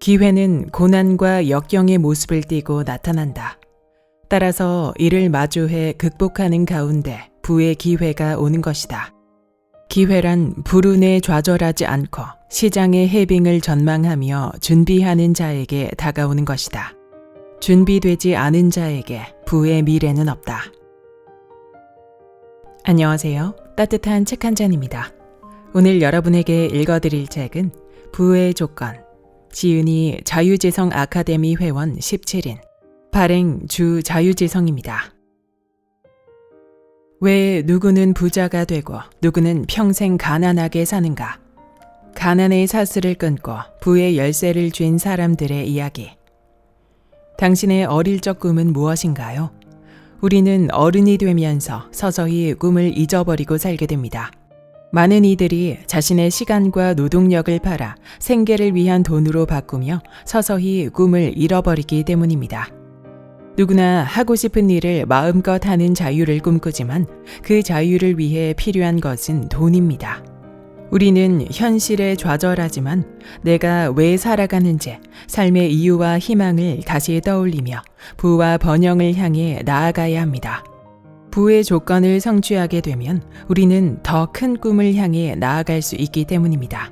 기회는 고난과 역경의 모습을 띠고 나타난다. 따라서 이를 마주해 극복하는 가운데 부의 기회가 오는 것이다. 기회란 불운에 좌절하지 않고 시장의 해빙을 전망하며 준비하는 자에게 다가오는 것이다. 준비되지 않은 자에게 부의 미래는 없다. 안녕하세요. 따뜻한 책 한 잔입니다. 오늘 여러분에게 읽어드릴 책은 부의 조건, 지은이 자유지성 아카데미 회원 17인, 발행 주 자유지성입니다. 왜 누구는 부자가 되고 누구는 평생 가난하게 사는가? 가난의 사슬을 끊고 부의 열쇠를 쥔 사람들의 이야기. 당신의 어릴 적 꿈은 무엇인가요? 우리는 어른이 되면서 서서히 꿈을 잊어버리고 살게 됩니다. 많은 이들이 자신의 시간과 노동력을 팔아 생계를 위한 돈으로 바꾸며 서서히 꿈을 잃어버리기 때문입니다. 누구나 하고 싶은 일을 마음껏 하는 자유를 꿈꾸지만 그 자유를 위해 필요한 것은 돈입니다. 우리는 현실에 좌절하지만 내가 왜 살아가는지, 삶의 이유와 희망을 다시 떠올리며 부와 번영을 향해 나아가야 합니다. 부의 조건을 성취하게 되면 우리는 더 큰 꿈을 향해 나아갈 수 있기 때문입니다.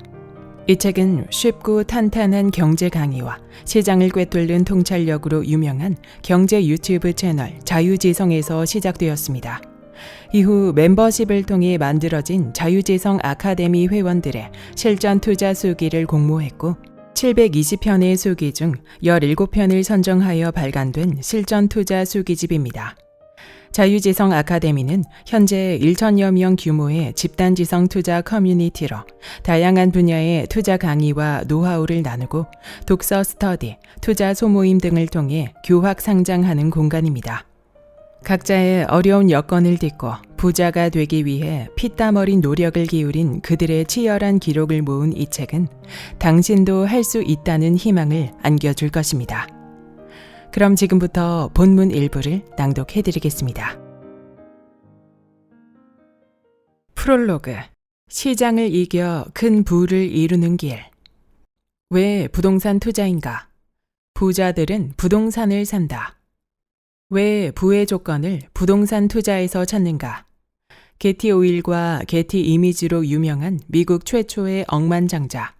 이 책은 쉽고 탄탄한 경제 강의와 시장을 꿰뚫는 통찰력으로 유명한 경제 유튜브 채널 자유지성에서 시작되었습니다. 이후 멤버십을 통해 만들어진 자유지성 아카데미 회원들의 실전 투자 수기를 공모했고 720편의 수기 중 17편을 선정하여 발간된 실전 투자 수기집입니다. 자유지성 아카데미는 현재 1,000여 명 규모의 집단지성 투자 커뮤니티로 다양한 분야의 투자 강의와 노하우를 나누고 독서 스터디, 투자 소모임 등을 통해 교학 상장하는 공간입니다. 각자의 어려운 여건을 딛고 부자가 되기 위해 피땀 어린 노력을 기울인 그들의 치열한 기록을 모은 이 책은 당신도 할 수 있다는 희망을 안겨줄 것입니다. 그럼 지금부터 본문 일부를 낭독해드리겠습니다. 프롤로그, 시장을 이겨 큰 부를 이루는 길. 왜 부동산 투자인가? 부자들은 부동산을 산다. 왜 부의 조건을 부동산 투자에서 찾는가? 게티 오일과 게티 이미지로 유명한 미국 최초의 억만장자.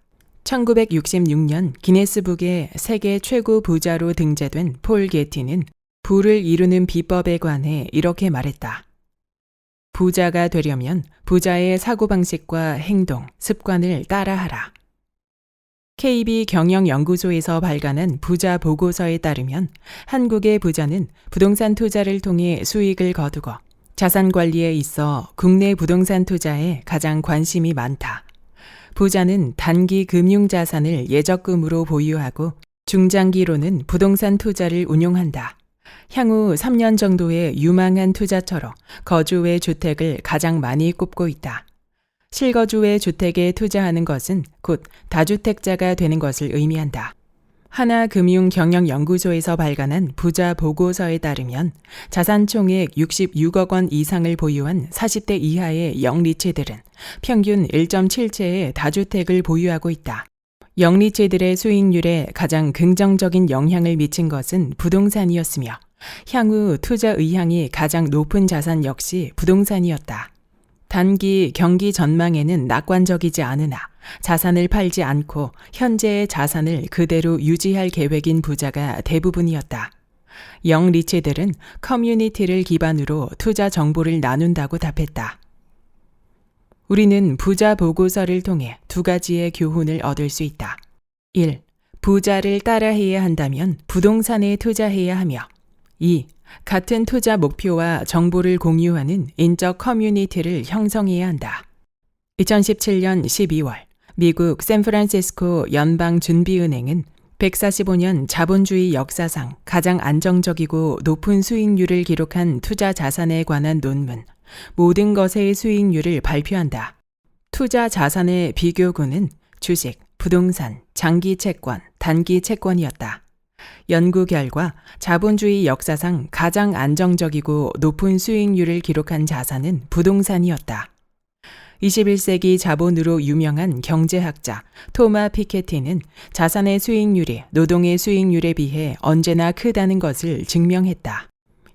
1966년 기네스북에 세계 최고 부자로 등재된 폴 게티는 부를 이루는 비법에 관해 이렇게 말했다. 부자가 되려면 부자의 사고방식과 행동, 습관을 따라하라. KB 경영연구소에서 발간한 부자 보고서에 따르면 한국의 부자는 부동산 투자를 통해 수익을 거두고 자산 관리에 있어 국내 부동산 투자에 가장 관심이 많다. 부자는 단기 금융자산을 예적금으로 보유하고 중장기로는 부동산 투자를 운용한다. 향후 3년 정도의 유망한 투자처로 거주의 주택을 가장 많이 꼽고 있다. 실거주의 주택에 투자하는 것은 곧 다주택자가 되는 것을 의미한다. 하나금융경영연구소에서 발간한 부자 보고서에 따르면 자산 총액 66억 원 이상을 보유한 40대 이하의 영리치들은 평균 1.7채의 다주택을 보유하고 있다. 영리치들의 수익률에 가장 긍정적인 영향을 미친 것은 부동산이었으며 향후 투자 의향이 가장 높은 자산 역시 부동산이었다. 단기 경기 전망에는 낙관적이지 않으나 자산을 팔지 않고 현재의 자산을 그대로 유지할 계획인 부자가 대부분이었다. 영리치들은 커뮤니티를 기반으로 투자 정보를 나눈다고 답했다. 우리는 부자 보고서를 통해 두 가지의 교훈을 얻을 수 있다. 1. 부자를 따라해야 한다면 부동산에 투자해야 하며 2. 같은 투자 목표와 정보를 공유하는 인적 커뮤니티를 형성해야 한다. 2017년 12월 미국 샌프란시스코 연방준비은행은 145년 자본주의 역사상 가장 안정적이고 높은 수익률을 기록한 투자 자산에 관한 논문, 모든 것의 수익률을 발표한다. 투자 자산의 비교군은 주식, 부동산, 장기 채권, 단기 채권이었다. 연구 결과 자본주의 역사상 가장 안정적이고 높은 수익률을 기록한 자산은 부동산이었다. 21세기 자본으로 유명한 경제학자 토마 피케티는 자산의 수익률이 노동의 수익률에 비해 언제나 크다는 것을 증명했다.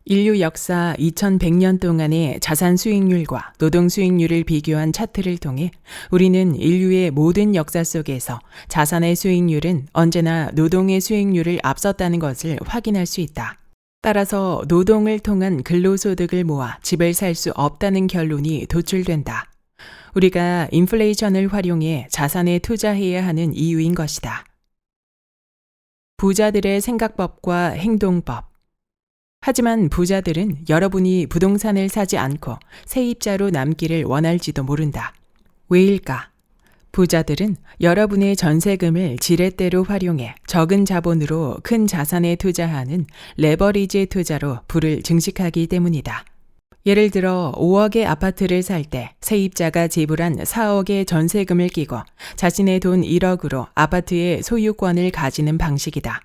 인류 역사 2100년 동안의 자산 수익률과 노동 수익률을 비교한 차트를 통해 우리는 인류의 모든 역사 속에서 자산의 수익률은 언제나 노동의 수익률을 앞섰다는 것을 확인할 수 있다. 따라서 노동을 통한 근로소득을 모아 집을 살 수 없다는 결론이 도출된다. 우리가 인플레이션을 활용해 자산에 투자해야 하는 이유인 것이다. 부자들의 생각법과 행동법. 하지만 부자들은 여러분이 부동산을 사지 않고 세입자로 남기를 원할지도 모른다. 왜일까? 부자들은 여러분의 전세금을 지렛대로 활용해 적은 자본으로 큰 자산에 투자하는 레버리지 투자로 부를 증식하기 때문이다. 예를 들어 5억의 아파트를 살 때 세입자가 지불한 4억의 전세금을 끼고 자신의 돈 1억으로 아파트의 소유권을 가지는 방식이다.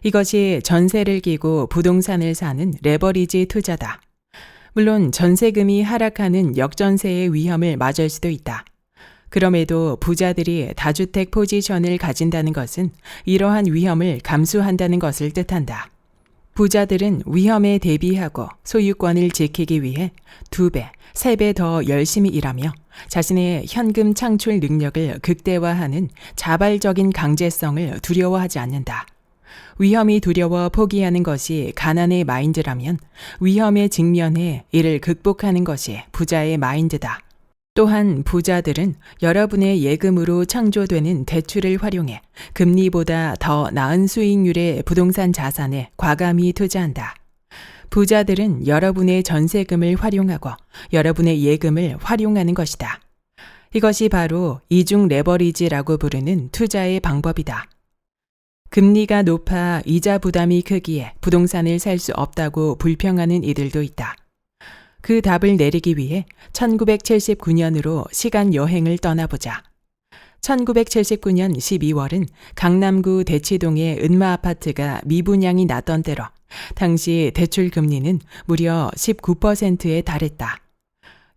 이것이 전세를 끼고 부동산을 사는 레버리지 투자다. 물론 전세금이 하락하는 역전세의 위험을 맞을 수도 있다. 그럼에도 부자들이 다주택 포지션을 가진다는 것은 이러한 위험을 감수한다는 것을 뜻한다. 부자들은 위험에 대비하고 소유권을 지키기 위해 2배, 3배 더 열심히 일하며 자신의 현금 창출 능력을 극대화하는 자발적인 강제성을 두려워하지 않는다. 위험이 두려워 포기하는 것이 가난의 마인드라면 위험에 직면해 이를 극복하는 것이 부자의 마인드다. 또한 부자들은 여러분의 예금으로 창조되는 대출을 활용해 금리보다 더 나은 수익률의 부동산 자산에 과감히 투자한다. 부자들은 여러분의 전세금을 활용하고 여러분의 예금을 활용하는 것이다. 이것이 바로 이중 레버리지라고 부르는 투자의 방법이다. 금리가 높아 이자 부담이 크기에 부동산을 살 수 없다고 불평하는 이들도 있다. 그 답을 내리기 위해 1979년으로 시간 여행을 떠나보자. 1979년 12월은 강남구 대치동의 은마 아파트가 미분양이 났던 때로 당시 대출 금리는 무려 19%에 달했다.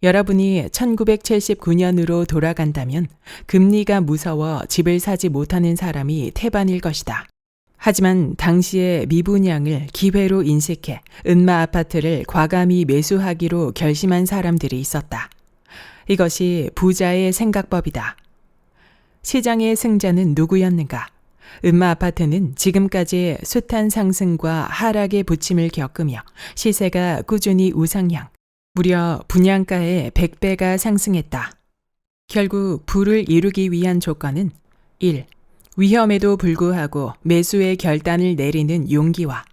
여러분이 1979년으로 돌아간다면 금리가 무서워 집을 사지 못하는 사람이 태반일 것이다. 하지만 당시의 미분양을 기회로 인식해 은마 아파트를 과감히 매수하기로 결심한 사람들이 있었다. 이것이 부자의 생각법이다. 시장의 승자는 누구였는가? 은마 아파트는 지금까지 숱한 상승과 하락의 부침을 겪으며 시세가 꾸준히 우상향, 무려 분양가의 100배가 상승했다. 결국 부를 이루기 위한 조건은 1. 위험에도 불구하고 매수의 결단을 내리는 용기와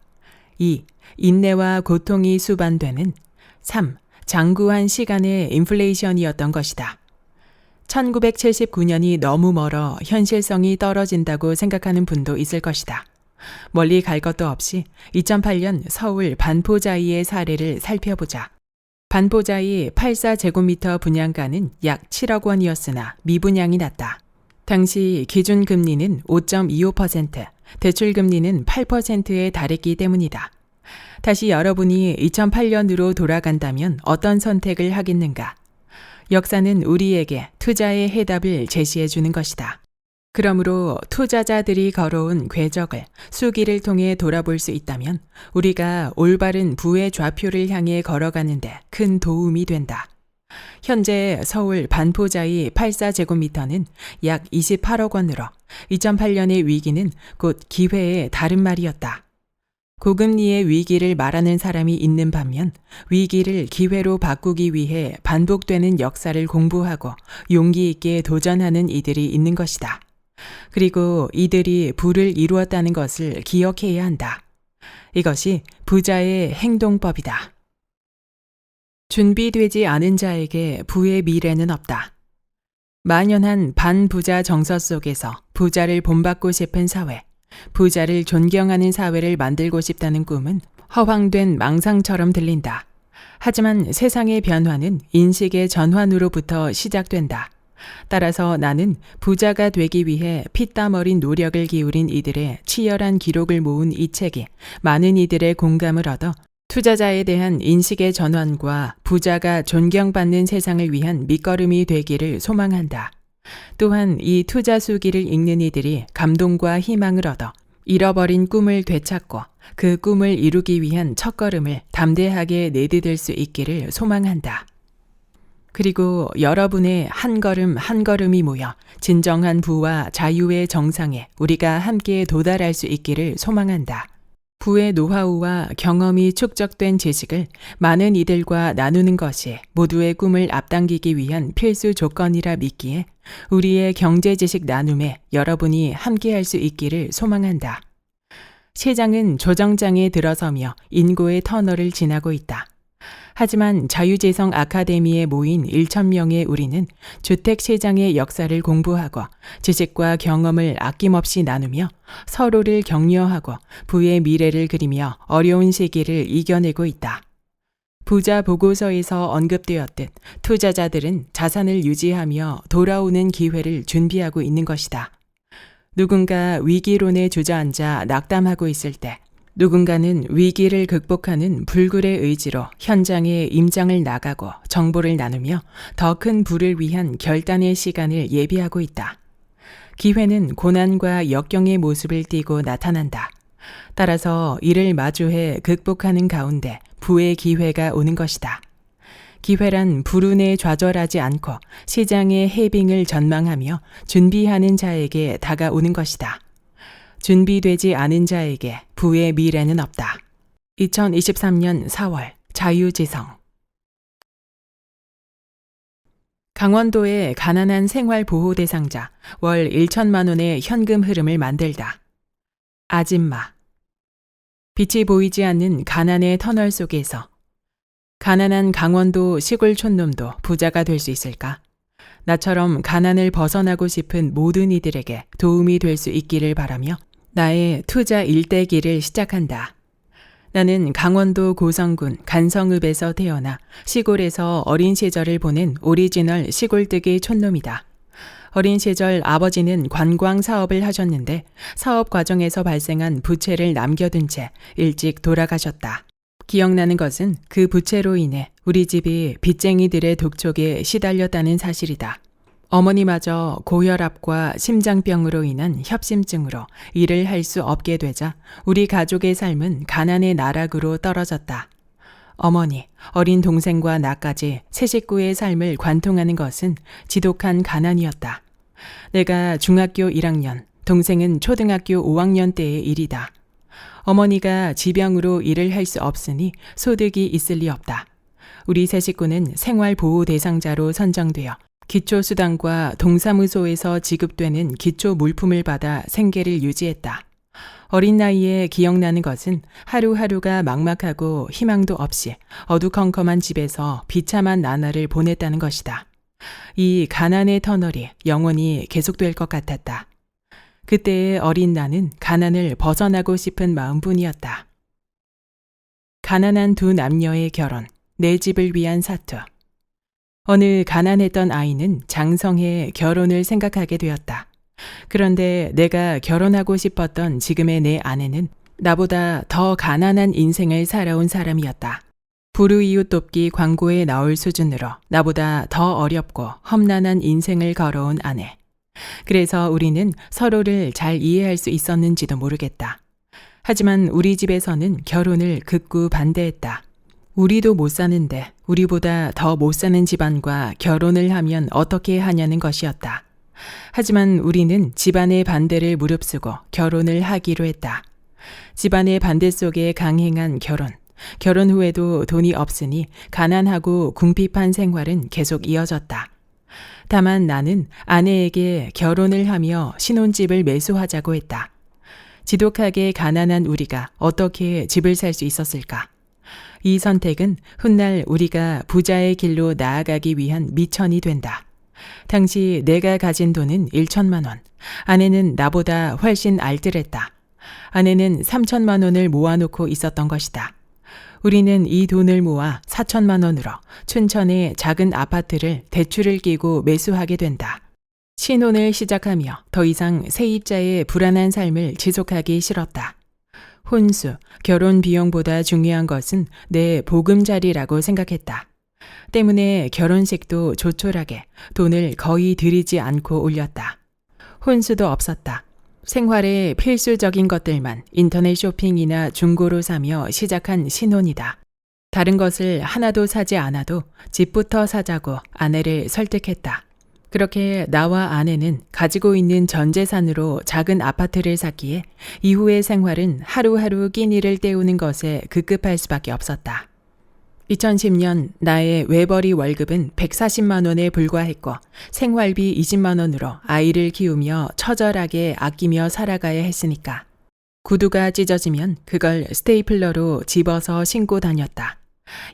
2. 인내와 고통이 수반되는 3. 장구한 시간의 인플레이션이었던 것이다. 1979년이 너무 멀어 현실성이 떨어진다고 생각하는 분도 있을 것이다. 멀리 갈 것도 없이 2008년 서울 반포자이의 사례를 살펴보자. 반포자이 84제곱미터 분양가는 약 7억 원이었으나 미분양이 났다. 당시 기준금리는 5.25%, 대출금리는 8%에 달했기 때문이다. 다시 여러분이 2008년으로 돌아간다면 어떤 선택을 하겠는가? 역사는 우리에게 투자의 해답을 제시해 주는 것이다. 그러므로 투자자들이 걸어온 궤적을 수기를 통해 돌아볼 수 있다면 우리가 올바른 부의 좌표를 향해 걸어가는데 큰 도움이 된다. 현재 서울 반포자이 84제곱미터는 약 28억 원으로 2008년의 위기는 곧 기회의 다른 말이었다. 고금리의 위기를 말하는 사람이 있는 반면 위기를 기회로 바꾸기 위해 반복되는 역사를 공부하고 용기 있게 도전하는 이들이 있는 것이다. 그리고 이들이 부를 이루었다는 것을 기억해야 한다. 이것이 부자의 행동법이다. 준비되지 않은 자에게 부의 미래는 없다. 만연한 반부자 정서 속에서 부자를 본받고 싶은 사회, 부자를 존경하는 사회를 만들고 싶다는 꿈은 허황된 망상처럼 들린다. 하지만 세상의 변화는 인식의 전환으로부터 시작된다. 따라서 나는 부자가 되기 위해 피땀 어린 노력을 기울인 이들의 치열한 기록을 모은 이 책이 많은 이들의 공감을 얻어 투자자에 대한 인식의 전환과 부자가 존경받는 세상을 위한 밑거름이 되기를 소망한다. 또한 이 투자 수기를 읽는 이들이 감동과 희망을 얻어 잃어버린 꿈을 되찾고 그 꿈을 이루기 위한 첫걸음을 담대하게 내디딜 수 있기를 소망한다. 그리고 여러분의 한 걸음 한 걸음이 모여 진정한 부와 자유의 정상에 우리가 함께 도달할 수 있기를 소망한다. 부의 노하우와 경험이 축적된 지식을 많은 이들과 나누는 것이 모두의 꿈을 앞당기기 위한 필수 조건이라 믿기에 우리의 경제 지식 나눔에 여러분이 함께할 수 있기를 소망한다. 시장은 조정장에 들어서며 인고의 터널을 지나고 있다. 하지만 자유재성 아카데미에 모인 1,000명의 우리는 주택시장의 역사를 공부하고 지식과 경험을 아낌없이 나누며 서로를 격려하고 부의 미래를 그리며 어려운 시기를 이겨내고 있다. 부자 보고서에서 언급되었듯 투자자들은 자산을 유지하며 돌아오는 기회를 준비하고 있는 것이다. 누군가 위기론에 주저앉아 낙담하고 있을 때 누군가는 위기를 극복하는 불굴의 의지로 현장에 임장을 나가고 정보를 나누며 더 큰 부를 위한 결단의 시간을 예비하고 있다. 기회는 고난과 역경의 모습을 띠고 나타난다. 따라서 이를 마주해 극복하는 가운데 부의 기회가 오는 것이다. 기회란 불운에 좌절하지 않고 시장의 해빙을 전망하며 준비하는 자에게 다가오는 것이다. 준비되지 않은 자에게 부의 미래는 없다. 2023년 4월 자유지성. 강원도의 가난한 생활보호 대상자 월 1천만 원의 현금 흐름을 만들다. 아짓마. 빛이 보이지 않는 가난의 터널 속에서 가난한 강원도 시골 촌놈도 부자가 될 수 있을까? 나처럼 가난을 벗어나고 싶은 모든 이들에게 도움이 될 수 있기를 바라며 나의 투자 일대기를 시작한다. 나는 강원도 고성군 간성읍에서 태어나 시골에서 어린 시절을 보낸 오리지널 시골뜨기 촌놈이다. 어린 시절 아버지는 관광 사업을 하셨는데 사업 과정에서 발생한 부채를 남겨둔 채 일찍 돌아가셨다. 기억나는 것은 그 부채로 인해 우리 집이 빚쟁이들의 독촉에 시달렸다는 사실이다. 어머니마저 고혈압과 심장병으로 인한 협심증으로 일을 할 수 없게 되자 우리 가족의 삶은 가난의 나락으로 떨어졌다. 어머니, 어린 동생과 나까지 세 식구의 삶을 관통하는 것은 지독한 가난이었다. 내가 중학교 1학년, 동생은 초등학교 5학년 때의 일이다. 어머니가 지병으로 일을 할 수 없으니 소득이 있을 리 없다. 우리 세 식구는 생활보호 대상자로 선정되어 기초수당과 동사무소에서 지급되는 기초 물품을 받아 생계를 유지했다. 어린 나이에 기억나는 것은 하루하루가 막막하고 희망도 없이 어두컴컴한 집에서 비참한 나날을 보냈다는 것이다. 이 가난의 터널이 영원히 계속될 것 같았다. 그때의 어린 나는 가난을 벗어나고 싶은 마음뿐이었다. 가난한 두 남녀의 결혼, 내 집을 위한 사투. 어느 가난했던 아이는 장성해 결혼을 생각하게 되었다. 그런데 내가 결혼하고 싶었던 지금의 내 아내는 나보다 더 가난한 인생을 살아온 사람이었다. 불우이웃 돕기 광고에 나올 수준으로 나보다 더 어렵고 험난한 인생을 걸어온 아내. 그래서 우리는 서로를 잘 이해할 수 있었는지도 모르겠다. 하지만 우리 집에서는 결혼을 극구 반대했다. 우리도 못 사는데 우리보다 더 못 사는 집안과 결혼을 하면 어떻게 하냐는 것이었다. 하지만 우리는 집안의 반대를 무릅쓰고 결혼을 하기로 했다. 집안의 반대 속에 강행한 결혼 후에도 돈이 없으니 가난하고 궁핍한 생활은 계속 이어졌다. 다만 나는 아내에게 결혼을 하며 신혼집을 매수하자고 했다. 지독하게 가난한 우리가 어떻게 집을 살 수 있었을까? 이 선택은 훗날 우리가 부자의 길로 나아가기 위한 미천이 된다. 당시 내가 가진 돈은 1천만 원. 아내는 나보다 훨씬 알뜰했다. 아내는 3천만 원을 모아놓고 있었던 것이다. 우리는 이 돈을 모아 4천만 원으로 춘천의 작은 아파트를 대출을 끼고 매수하게 된다. 신혼을 시작하며 더 이상 세입자의 불안한 삶을 지속하기 싫었다. 혼수, 결혼 비용보다 중요한 것은 내 보금자리라고 생각했다. 때문에 결혼식도 조촐하게 돈을 거의 들이지 않고 올렸다. 혼수도 없었다. 생활에 필수적인 것들만 인터넷 쇼핑이나 중고로 사며 시작한 신혼이다. 다른 것을 하나도 사지 않아도 집부터 사자고 아내를 설득했다. 그렇게 나와 아내는 가지고 있는 전 재산으로 작은 아파트를 샀기에 이후의 생활은 하루하루 끼니를 때우는 것에 급급할 수밖에 없었다. 2010년 나의 외벌이 월급은 140만 원에 불과했고 생활비 20만 원으로 아이를 키우며 처절하게 아끼며 살아가야 했으니까. 구두가 찢어지면 그걸 스테이플러로 집어서 신고 다녔다.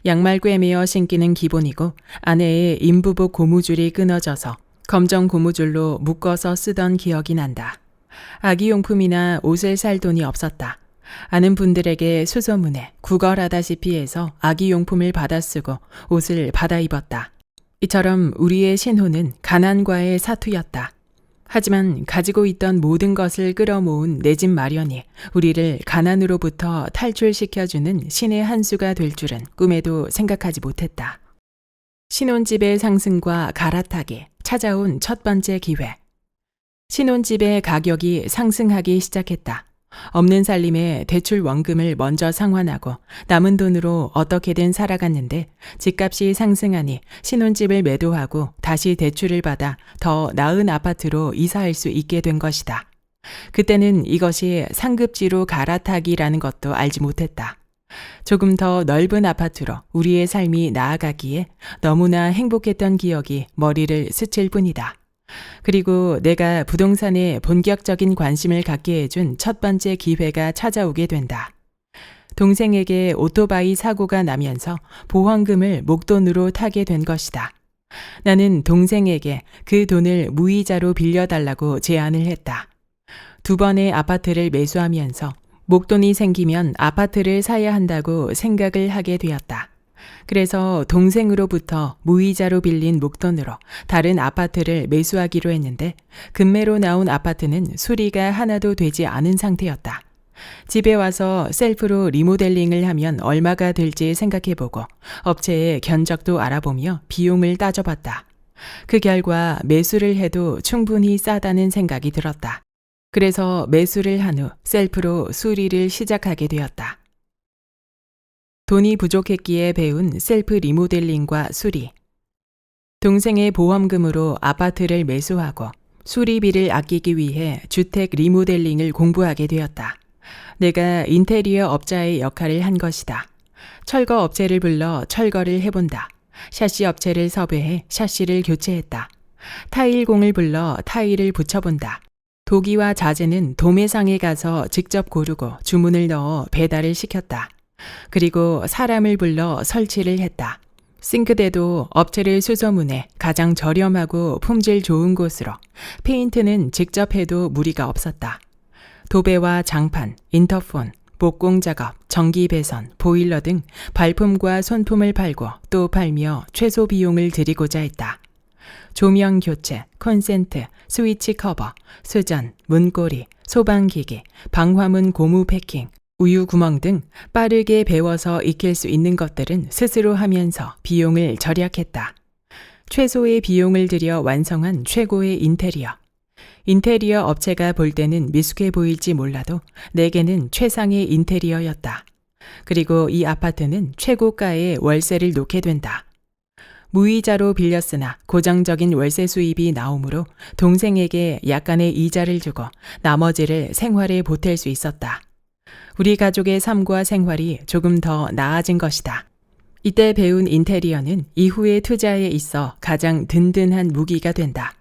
양말 꿰매어 신기는 기본이고 아내의 인부복 고무줄이 끊어져서 검정 고무줄로 묶어서 쓰던 기억이 난다. 아기용품이나 옷을 살 돈이 없었다. 아는 분들에게 수소문해 구걸하다시피 해서 아기용품을 받아 쓰고 옷을 받아 입었다. 이처럼 우리의 신혼은 가난과의 사투였다. 하지만 가지고 있던 모든 것을 끌어모은 내 집 마련이 우리를 가난으로부터 탈출시켜주는 신의 한 수가 될 줄은 꿈에도 생각하지 못했다. 신혼집의 상승과 갈아타기, 찾아온 첫 번째 기회. 신혼집의 가격이 상승하기 시작했다. 없는 살림에 대출 원금을 먼저 상환하고 남은 돈으로 어떻게든 살아갔는데 집값이 상승하니 신혼집을 매도하고 다시 대출을 받아 더 나은 아파트로 이사할 수 있게 된 것이다. 그때는 이것이 상급지로 갈아타기라는 것도 알지 못했다. 조금 더 넓은 아파트로 우리의 삶이 나아가기에 너무나 행복했던 기억이 머리를 스칠 뿐이다. 그리고 내가 부동산에 본격적인 관심을 갖게 해준 첫 번째 기회가 찾아오게 된다. 동생에게 오토바이 사고가 나면서 보험금을 목돈으로 타게 된 것이다. 나는 동생에게 그 돈을 무이자로 빌려달라고 제안을 했다. 2번의 아파트를 매수하면서 목돈이 생기면 아파트를 사야 한다고 생각을 하게 되었다. 그래서 동생으로부터 무이자로 빌린 목돈으로 다른 아파트를 매수하기로 했는데 급매로 나온 아파트는 수리가 하나도 되지 않은 상태였다. 집에 와서 셀프로 리모델링을 하면 얼마가 들지 생각해보고 업체의 견적도 알아보며 비용을 따져봤다. 그 결과 매수를 해도 충분히 싸다는 생각이 들었다. 그래서 매수를 한 후 셀프로 수리를 시작하게 되었다. 돈이 부족했기에 배운 셀프 리모델링과 수리. 동생의 보험금으로 아파트를 매수하고 수리비를 아끼기 위해 주택 리모델링을 공부하게 되었다. 내가 인테리어 업자의 역할을 한 것이다. 철거 업체를 불러 철거를 해본다. 샤시 업체를 섭외해 샤시를 교체했다. 타일공을 불러 타일을 붙여본다. 도기와 자재는 도매상에 가서 직접 고르고 주문을 넣어 배달을 시켰다. 그리고 사람을 불러 설치를 했다. 싱크대도 업체를 수소문해 가장 저렴하고 품질 좋은 곳으로, 페인트는 직접 해도 무리가 없었다. 도배와 장판, 인터폰, 목공 작업, 전기 배선, 보일러 등 발품과 손품을 팔고 또 팔며 최소 비용을 들이고자 했다. 조명 교체, 콘센트, 스위치 커버, 수전, 문고리, 소방기기, 방화문 고무 패킹, 우유 구멍 등 빠르게 배워서 익힐 수 있는 것들은 스스로 하면서 비용을 절약했다. 최소의 비용을 들여 완성한 최고의 인테리어. 인테리어 업체가 볼 때는 미숙해 보일지 몰라도 내게는 최상의 인테리어였다. 그리고 이 아파트는 최고가의 월세를 놓게 된다. 무이자로 빌렸으나 고정적인 월세 수입이 나오므로 동생에게 약간의 이자를 주고 나머지를 생활에 보탤 수 있었다. 우리 가족의 삶과 생활이 조금 더 나아진 것이다. 이때 배운 인테리어는 이후의 투자에 있어 가장 든든한 무기가 된다.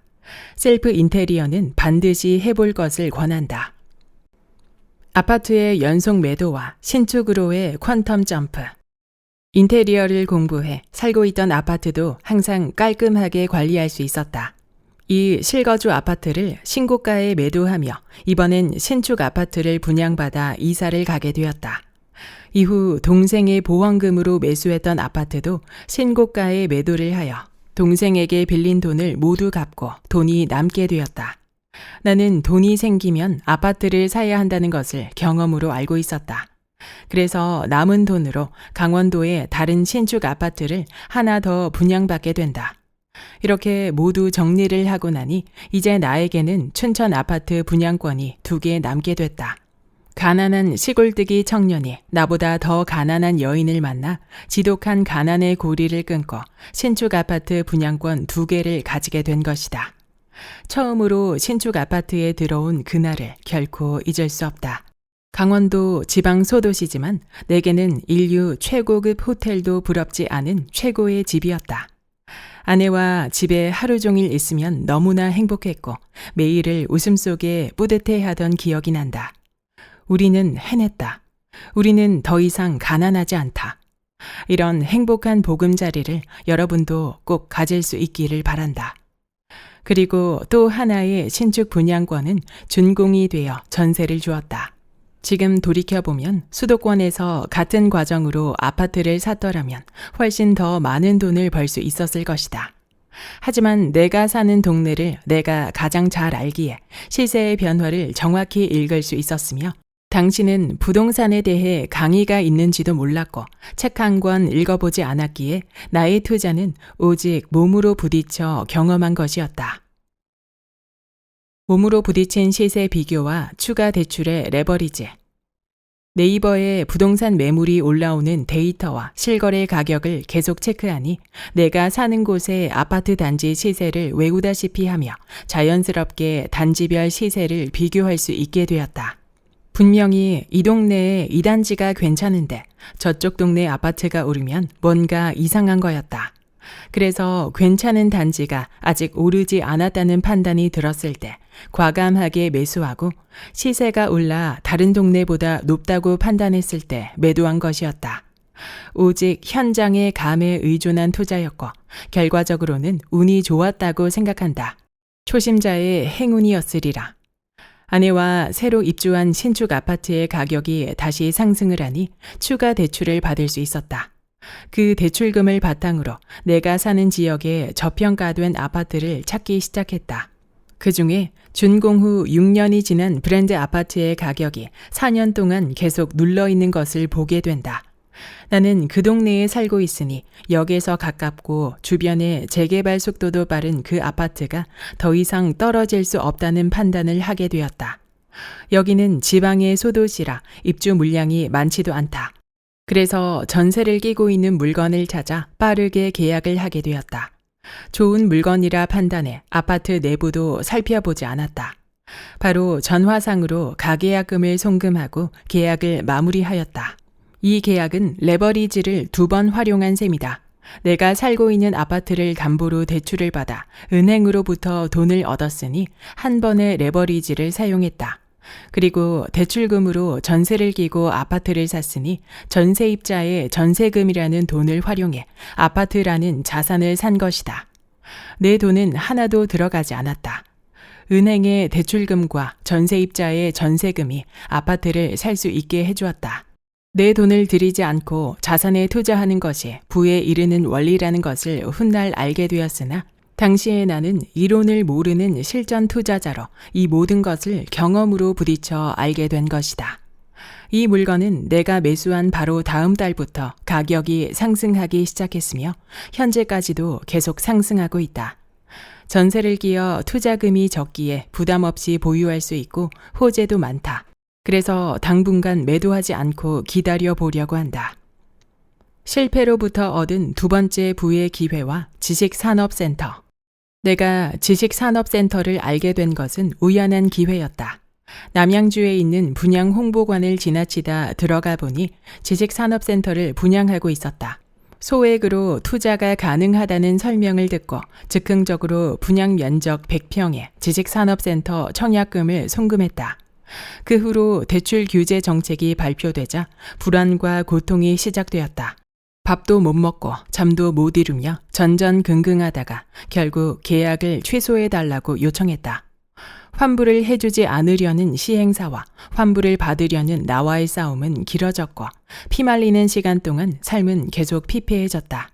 셀프 인테리어는 반드시 해볼 것을 권한다. 아파트의 연속 매도와 신축으로의 퀀텀 점프. 인테리어를 공부해 살고 있던 아파트도 항상 깔끔하게 관리할 수 있었다. 이 실거주 아파트를 신고가에 매도하며 이번엔 신축 아파트를 분양받아 이사를 가게 되었다. 이후 동생의 보험금으로 매수했던 아파트도 신고가에 매도를 하여 동생에게 빌린 돈을 모두 갚고 돈이 남게 되었다. 나는 돈이 생기면 아파트를 사야 한다는 것을 경험으로 알고 있었다. 그래서 남은 돈으로 강원도의 다른 신축 아파트를 하나 더 분양받게 된다. 이렇게 모두 정리를 하고 나니 이제 나에게는 춘천 아파트 분양권이 2개 남게 됐다. 가난한 시골뜨기 청년이 나보다 더 가난한 여인을 만나 지독한 가난의 고리를 끊고 신축 아파트 분양권 2개를 가지게 된 것이다. 처음으로 신축 아파트에 들어온 그날을 결코 잊을 수 없다. 강원도 지방 소도시지만 내게는 인류 최고급 호텔도 부럽지 않은 최고의 집이었다. 아내와 집에 하루 종일 있으면 너무나 행복했고 매일을 웃음 속에 뿌듯해하던 기억이 난다. 우리는 해냈다. 우리는 더 이상 가난하지 않다. 이런 행복한 보금자리를 여러분도 꼭 가질 수 있기를 바란다. 그리고 또 하나의 신축 분양권은 준공이 되어 전세를 주었다. 지금 돌이켜보면 수도권에서 같은 과정으로 아파트를 샀더라면 훨씬 더 많은 돈을 벌 수 있었을 것이다. 하지만 내가 사는 동네를 내가 가장 잘 알기에 시세의 변화를 정확히 읽을 수 있었으며 당신은 부동산에 대해 강의가 있는지도 몰랐고 책 한 권 읽어보지 않았기에 나의 투자는 오직 몸으로 부딪혀 경험한 것이었다. 몸으로 부딪힌 시세 비교와 추가 대출의 레버리지. 네이버에 부동산 매물이 올라오는 데이터와 실거래 가격을 계속 체크하니 내가 사는 곳의 아파트 단지 시세를 외우다시피 하며 자연스럽게 단지별 시세를 비교할 수 있게 되었다. 분명히 이 동네에 이 단지가 괜찮은데 저쪽 동네 아파트가 오르면 뭔가 이상한 거였다. 그래서 괜찮은 단지가 아직 오르지 않았다는 판단이 들었을 때 과감하게 매수하고 시세가 올라 다른 동네보다 높다고 판단했을 때 매도한 것이었다. 오직 현장의 감에 의존한 투자였고 결과적으로는 운이 좋았다고 생각한다. 초심자의 행운이었으리라. 아내와 새로 입주한 신축 아파트의 가격이 다시 상승을 하니 추가 대출을 받을 수 있었다. 그 대출금을 바탕으로 내가 사는 지역에 저평가된 아파트를 찾기 시작했다. 그 중에 준공 후 6년이 지난 브랜드 아파트의 가격이 4년 동안 계속 눌러있는 것을 보게 된다. 나는 그 동네에 살고 있으니 역에서 가깝고 주변에 재개발 속도도 빠른 그 아파트가 더 이상 떨어질 수 없다는 판단을 하게 되었다. 여기는 지방의 소도시라 입주 물량이 많지도 않다. 그래서 전세를 끼고 있는 물건을 찾아 빠르게 계약을 하게 되었다. 좋은 물건이라 판단해 아파트 내부도 살펴보지 않았다. 바로 전화상으로 가계약금을 송금하고 계약을 마무리하였다. 이 계약은 레버리지를 2번 활용한 셈이다. 내가 살고 있는 아파트를 담보로 대출을 받아 은행으로부터 돈을 얻었으니 한 번의 레버리지를 사용했다. 그리고 대출금으로 전세를 끼고 아파트를 샀으니 전세입자의 전세금이라는 돈을 활용해 아파트라는 자산을 산 것이다. 내 돈은 하나도 들어가지 않았다. 은행의 대출금과 전세입자의 전세금이 아파트를 살 수 있게 해주었다. 내 돈을 들이지 않고 자산에 투자하는 것이 부에 이르는 원리라는 것을 훗날 알게 되었으나 당시에 나는 이론을 모르는 실전 투자자로 이 모든 것을 경험으로 부딪혀 알게 된 것이다. 이 물건은 내가 매수한 바로 다음 달부터 가격이 상승하기 시작했으며 현재까지도 계속 상승하고 있다. 전세를 끼어 투자금이 적기에 부담 없이 보유할 수 있고 호재도 많다. 그래서 당분간 매도하지 않고 기다려 보려고 한다. 실패로부터 얻은 2번째 부의 기회와 지식산업센터. 내가 지식산업센터를 알게 된 것은 우연한 기회였다. 남양주에 있는 분양 홍보관을 지나치다 들어가 보니 지식산업센터를 분양하고 있었다. 소액으로 투자가 가능하다는 설명을 듣고 즉흥적으로 분양 면적 100평에 지식산업센터 청약금을 송금했다. 그 후로 대출 규제 정책이 발표되자 불안과 고통이 시작되었다. 밥도 못 먹고 잠도 못 이루며 전전긍긍하다가 결국 계약을 취소해달라고 요청했다. 환불을 해주지 않으려는 시행사와 환불을 받으려는 나와의 싸움은 길어졌고 피말리는 시간 동안 삶은 계속 피폐해졌다.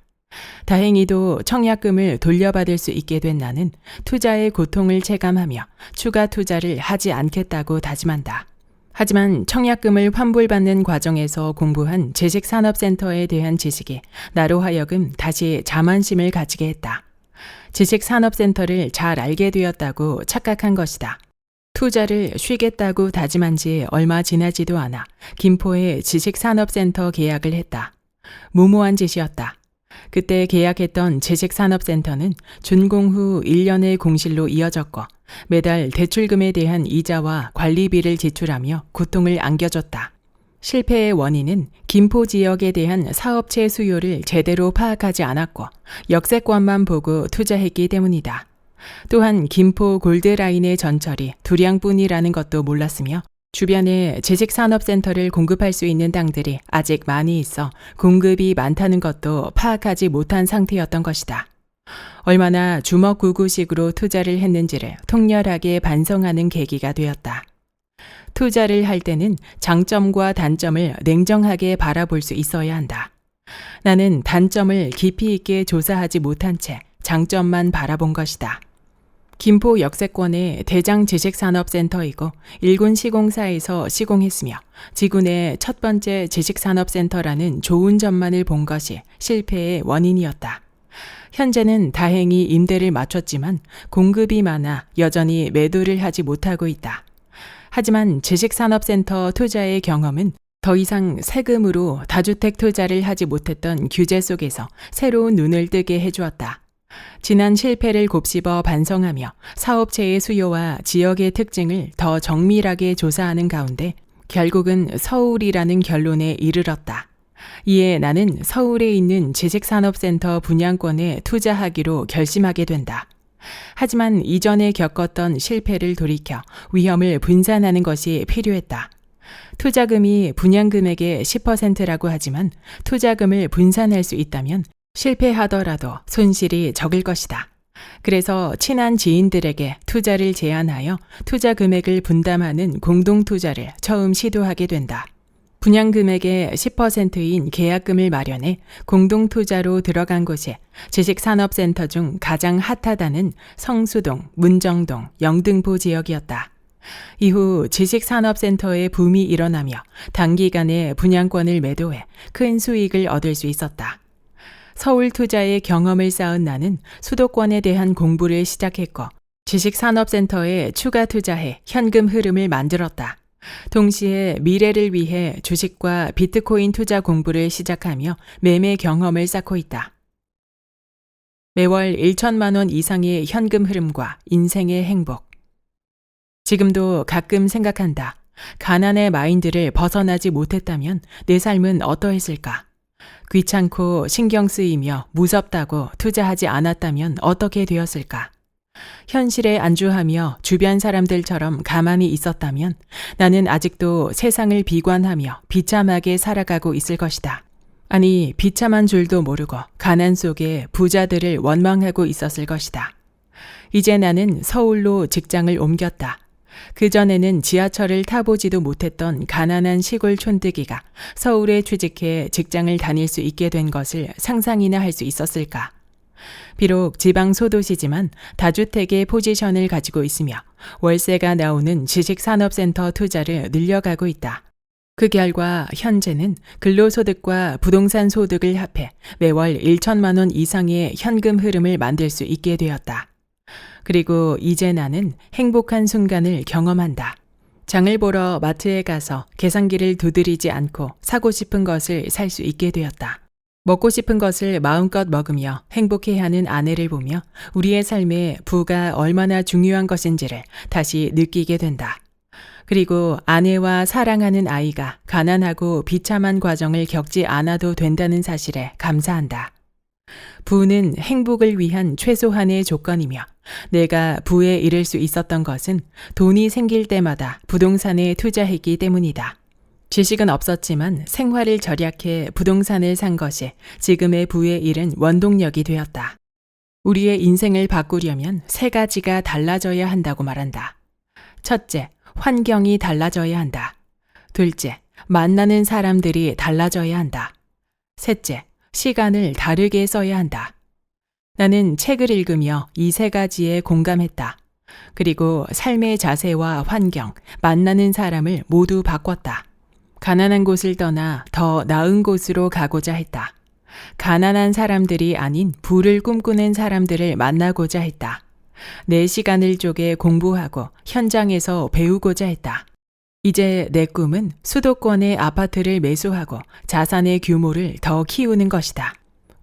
다행히도 청약금을 돌려받을 수 있게 된 나는 투자의 고통을 체감하며 추가 투자를 하지 않겠다고 다짐한다. 하지만 청약금을 환불받는 과정에서 공부한 지식산업센터에 대한 지식이 나로 하여금 다시 자만심을 가지게 했다. 지식산업센터를 잘 알게 되었다고 착각한 것이다. 투자를 쉬겠다고 다짐한 지 얼마 지나지도 않아 김포에 지식산업센터 계약을 했다. 무모한 짓이었다. 그때 계약했던 지식산업센터는 준공 후 1년의 공실로 이어졌고 매달 대출금에 대한 이자와 관리비를 지출하며 고통을 안겨줬다. 실패의 원인은 김포 지역에 대한 사업체 수요를 제대로 파악하지 않았고 역세권만 보고 투자했기 때문이다. 또한 김포 골드라인의 전철이 두량뿐이라는 것도 몰랐으며 주변에 지식산업센터를 공급할 수 있는 땅들이 아직 많이 있어 공급이 많다는 것도 파악하지 못한 상태였던 것이다. 얼마나 주먹구구식으로 투자를 했는지를 통렬하게 반성하는 계기가 되었다. 투자를 할 때는 장점과 단점을 냉정하게 바라볼 수 있어야 한다. 나는 단점을 깊이 있게 조사하지 못한 채 장점만 바라본 것이다. 김포 역세권의 대장 지식산업센터이고 1군 시공사에서 시공했으며 지군의 첫 번째 지식산업센터라는 좋은 점만을 본 것이 실패의 원인이었다. 현재는 다행히 임대를 맞췄지만 공급이 많아 여전히 매도를 하지 못하고 있다. 하지만 지식산업센터 투자의 경험은 더 이상 세금으로 다주택 투자를 하지 못했던 규제 속에서 새로운 눈을 뜨게 해주었다. 지난 실패를 곱씹어 반성하며 사업체의 수요와 지역의 특징을 더 정밀하게 조사하는 가운데 결국은 서울이라는 결론에 이르렀다. 이에 나는 서울에 있는 지식산업센터 분양권에 투자하기로 결심하게 된다. 하지만 이전에 겪었던 실패를 돌이켜 위험을 분산하는 것이 필요했다. 투자금이 분양금액의 10%라고 하지만 투자금을 분산할 수 있다면 실패하더라도 손실이 적을 것이다. 그래서 친한 지인들에게 투자를 제안하여 투자 금액을 분담하는 공동투자를 처음 시도하게 된다. 분양금액의 10%인 계약금을 마련해 공동투자로 들어간 곳이 지식산업센터 중 가장 핫하다는 성수동, 문정동, 영등포 지역이었다. 이후 지식산업센터의 붐이 일어나며 단기간에 분양권을 매도해 큰 수익을 얻을 수 있었다. 서울 투자의 경험을 쌓은 나는 수도권에 대한 공부를 시작했고 지식산업센터에 추가 투자해 현금 흐름을 만들었다. 동시에 미래를 위해 주식과 비트코인 투자 공부를 시작하며 매매 경험을 쌓고 있다. 매월 1천만 원 이상의 현금 흐름과 인생의 행복. 지금도 가끔 생각한다. 가난의 마인드를 벗어나지 못했다면 내 삶은 어떠했을까? 귀찮고 신경 쓰이며 무섭다고 투자하지 않았다면 어떻게 되었을까? 현실에 안주하며 주변 사람들처럼 가만히 있었다면 나는 아직도 세상을 비관하며 비참하게 살아가고 있을 것이다. 아니, 비참한 줄도 모르고 가난 속에 부자들을 원망하고 있었을 것이다. 이제 나는 서울로 직장을 옮겼다. 그전에는 지하철을 타보지도 못했던 가난한 시골 촌뜨기가 서울에 취직해 직장을 다닐 수 있게 된 것을 상상이나 할 수 있었을까? 비록 지방 소도시지만 다주택의 포지션을 가지고 있으며 월세가 나오는 지식산업센터 투자를 늘려가고 있다. 그 결과 현재는 근로소득과 부동산 소득을 합해 매월 1천만 원 이상의 현금 흐름을 만들 수 있게 되었다. 그리고 이제 나는 행복한 순간을 경험한다. 장을 보러 마트에 가서 계산기를 두드리지 않고 사고 싶은 것을 살 수 있게 되었다. 먹고 싶은 것을 마음껏 먹으며 행복해하는 아내를 보며 우리의 삶에 부가 얼마나 중요한 것인지를 다시 느끼게 된다. 그리고 아내와 사랑하는 아이가 가난하고 비참한 과정을 겪지 않아도 된다는 사실에 감사한다. 부는 행복을 위한 최소한의 조건이며 내가 부에 이를 수 있었던 것은 돈이 생길 때마다 부동산에 투자했기 때문이다. 지식은 없었지만 생활을 절약해 부동산을 산 것이 지금의 부에 이른 원동력이 되었다. 우리의 인생을 바꾸려면 3가지가 달라져야 한다고 말한다. 첫째, 환경이 달라져야 한다. 둘째, 만나는 사람들이 달라져야 한다. 셋째, 시간을 다르게 써야 한다. 나는 책을 읽으며 이 세 가지에 공감했다. 그리고 삶의 자세와 환경, 만나는 사람을 모두 바꿨다. 가난한 곳을 떠나 더 나은 곳으로 가고자 했다. 가난한 사람들이 아닌 부를 꿈꾸는 사람들을 만나고자 했다. 내 시간을 쪼개 공부하고 현장에서 배우고자 했다. 이제 내 꿈은 수도권의 아파트를 매수하고 자산의 규모를 더 키우는 것이다.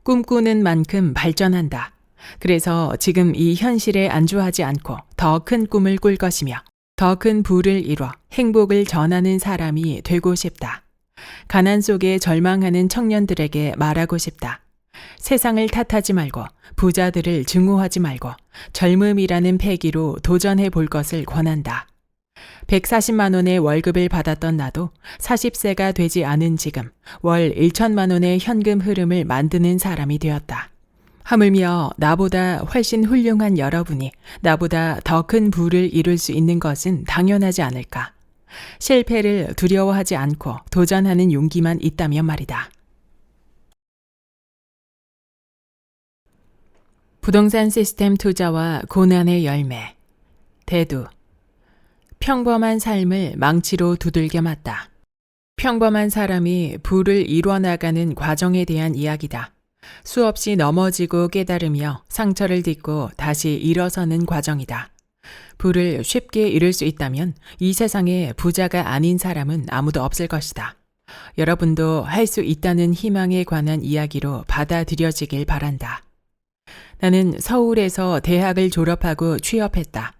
꿈꾸는 만큼 발전한다. 그래서 지금 이 현실에 안주하지 않고 더 큰 꿈을 꿀 것이며 더 큰 부를 이뤄 행복을 전하는 사람이 되고 싶다. 가난 속에 절망하는 청년들에게 말하고 싶다. 세상을 탓하지 말고 부자들을 증오하지 말고 젊음이라는 패기로 도전해 볼 것을 권한다. 140만 원의 월급을 받았던 나도 40세가 되지 않은 지금 월 1천만 원의 현금 흐름을 만드는 사람이 되었다. 하물며 나보다 훨씬 훌륭한 여러분이 나보다 더 큰 부를 이룰 수 있는 것은 당연하지 않을까. 실패를 두려워하지 않고 도전하는 용기만 있다면 말이다. 부동산 시스템 투자와 고난의 열매. 대두. 평범한 삶을 망치로 두들겨 맞다. 평범한 사람이 부를 이뤄나가는 과정에 대한 이야기다. 수없이 넘어지고 깨달으며 상처를 딛고 다시 일어서는 과정이다. 부를 쉽게 이룰 수 있다면 이 세상에 부자가 아닌 사람은 아무도 없을 것이다. 여러분도 할 수 있다는 희망에 관한 이야기로 받아들여지길 바란다. 나는 서울에서 대학을 졸업하고 취업했다.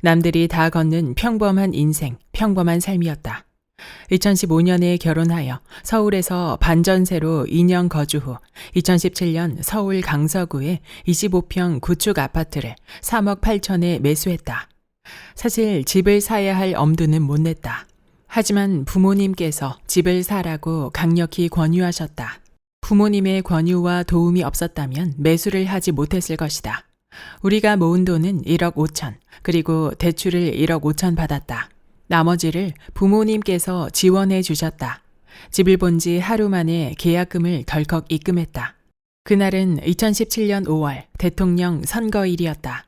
남들이 다 걷는 평범한 인생, 평범한 삶이었다. 2015년에 결혼하여 서울에서 반전세로 2년 거주 후 2017년 서울 강서구에 25평 구축 아파트를 3억 8천에 매수했다. 사실 집을 사야 할 엄두는 못 냈다. 하지만 부모님께서 집을 사라고 강력히 권유하셨다. 부모님의 권유와 도움이 없었다면 매수를 하지 못했을 것이다. 우리가 모은 돈은 1억 5천, 그리고 대출을 1억 5천 받았다. 나머지를 부모님께서 지원해 주셨다. 집을 본 지 하루 만에 계약금을 덜컥 입금했다. 그날은 2017년 5월 대통령 선거일이었다.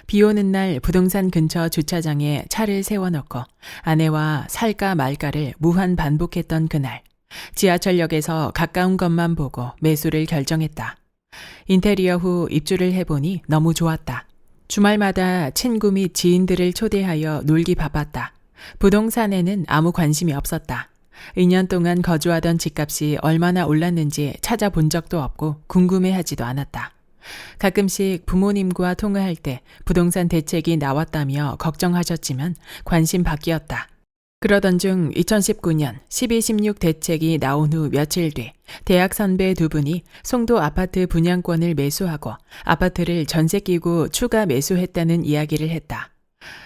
비 오는 날 부동산 근처 주차장에 차를 세워놓고 아내와 살까 말까를 무한 반복했던 그날, 지하철역에서 가까운 것만 보고 매수를 결정했다. 인테리어 후 입주를 해보니 너무 좋았다. 주말마다 친구 및 지인들을 초대하여 놀기 바빴다. 부동산에는 아무 관심이 없었다. 2년 동안 거주하던 집값이 얼마나 올랐는지 찾아본 적도 없고 궁금해하지도 않았다. 가끔씩 부모님과 통화할 때 부동산 대책이 나왔다며 걱정하셨지만 관심 밖이었다. 그러던 중 2019년 12.16 대책이 나온 후 며칠 뒤 대학 선배 두 분이 송도 아파트 분양권을 매수하고 아파트를 전세 끼고 추가 매수했다는 이야기를 했다.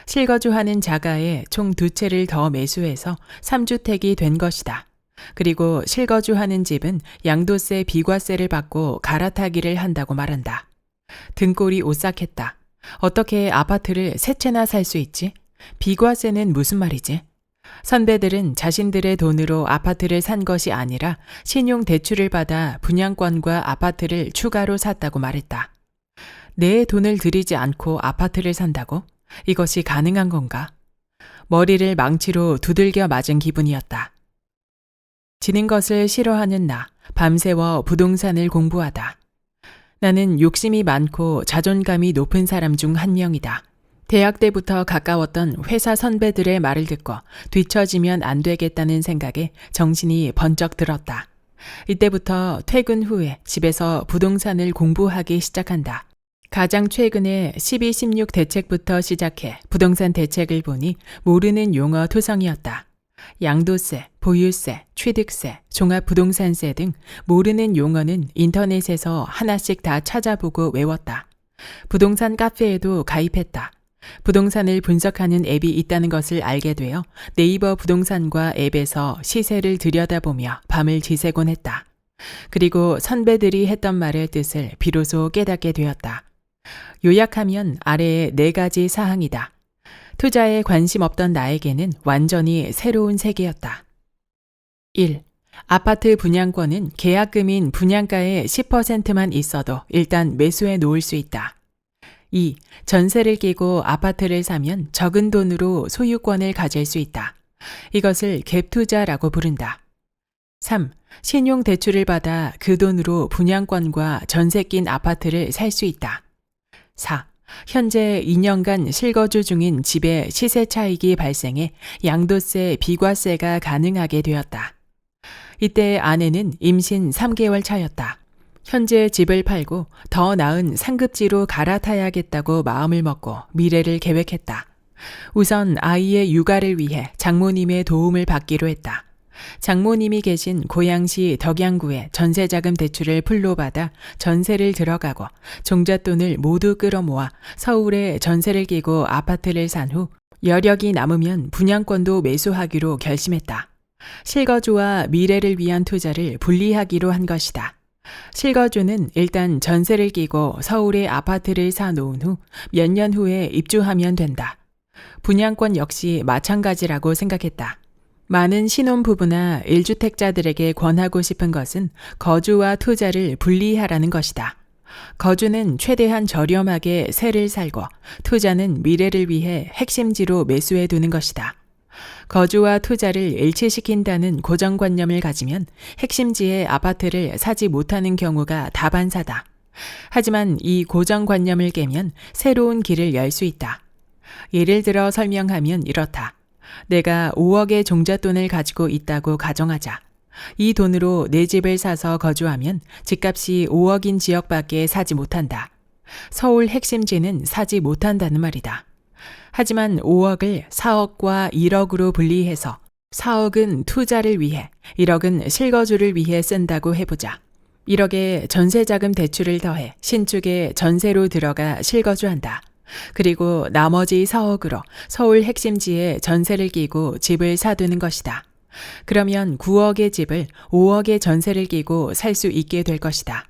실거주하는 자가에 총 2채를 더 매수해서 3주택이 된 것이다. 그리고 실거주하는 집은 양도세 비과세를 받고 갈아타기를 한다고 말한다. 등골이 오싹했다. 어떻게 아파트를 3채나 살 수 있지? 비과세는 무슨 말이지? 선배들은 자신들의 돈으로 아파트를 산 것이 아니라 신용 대출을 받아 분양권과 아파트를 추가로 샀다고 말했다. 내 돈을 들이지 않고 아파트를 산다고? 이것이 가능한 건가? 머리를 망치로 두들겨 맞은 기분이었다. 지는 것을 싫어하는 나, 밤새워 부동산을 공부하다. 나는 욕심이 많고 자존감이 높은 사람 중 한 명이다. 대학 때부터 가까웠던 회사 선배들의 말을 듣고 뒤처지면 안 되겠다는 생각에 정신이 번쩍 들었다. 이때부터 퇴근 후에 집에서 부동산을 공부하기 시작한다. 가장 최근에 12.16 대책부터 시작해 부동산 대책을 보니 모르는 용어 투성이었다. 양도세, 보유세, 취득세, 종합부동산세 등 모르는 용어는 인터넷에서 하나씩 다 찾아보고 외웠다. 부동산 카페에도 가입했다. 부동산을 분석하는 앱이 있다는 것을 알게 되어 네이버 부동산과 앱에서 시세를 들여다보며 밤을 지새곤 했다. 그리고 선배들이 했던 말의 뜻을 비로소 깨닫게 되었다. 요약하면 아래의 4가지 사항이다. 투자에 관심 없던 나에게는 완전히 새로운 세계였다. 1. 아파트 분양권은 계약금인 분양가의 10%만 있어도 일단 매수해 놓을 수 있다. 2. 전세를 끼고 아파트를 사면 적은 돈으로 소유권을 가질 수 있다. 이것을 갭 투자라고 부른다. 3. 신용 대출을 받아 그 돈으로 분양권과 전세 낀 아파트를 살 수 있다. 4. 현재 2년간 실거주 중인 집의 시세 차익이 발생해 양도세, 비과세가 가능하게 되었다. 이때 아내는 임신 3개월 차였다. 현재 집을 팔고 더 나은 상급지로 갈아타야겠다고 마음을 먹고 미래를 계획했다. 우선 아이의 육아를 위해 장모님의 도움을 받기로 했다. 장모님이 계신 고양시 덕양구에 전세자금 대출을 풀로 받아 전세를 들어가고 종잣돈을 모두 끌어모아 서울에 전세를 끼고 아파트를 산 후 여력이 남으면 분양권도 매수하기로 결심했다. 실거주와 미래를 위한 투자를 분리하기로 한 것이다. 실거주는 일단 전세를 끼고 서울에 아파트를 사놓은 후 몇 년 후에 입주하면 된다. 분양권 역시 마찬가지라고 생각했다. 많은 신혼부부나 1주택자들에게 권하고 싶은 것은 거주와 투자를 분리하라는 것이다. 거주는 최대한 저렴하게 새를 살고 투자는 미래를 위해 핵심지로 매수해 두는 것이다. 거주와 투자를 일치시킨다는 고정관념을 가지면 핵심지에 아파트를 사지 못하는 경우가 다반사다. 하지만 이 고정관념을 깨면 새로운 길을 열 수 있다. 예를 들어 설명하면 이렇다. 내가 5억의 종잣돈을 가지고 있다고 가정하자. 이 돈으로 내 집을 사서 거주하면 집값이 5억인 지역밖에 사지 못한다. 서울 핵심지는 사지 못한다는 말이다. 하지만 5억을 4억과 1억으로 분리해서 4억은 투자를 위해, 1억은 실거주를 위해 쓴다고 해보자. 1억에 전세자금 대출을 더해 신축에 전세로 들어가 실거주한다. 그리고 나머지 4억으로 서울 핵심지에 전세를 끼고 집을 사두는 것이다. 그러면 9억의 집을 5억의 전세를 끼고 살 수 있게 될 것이다.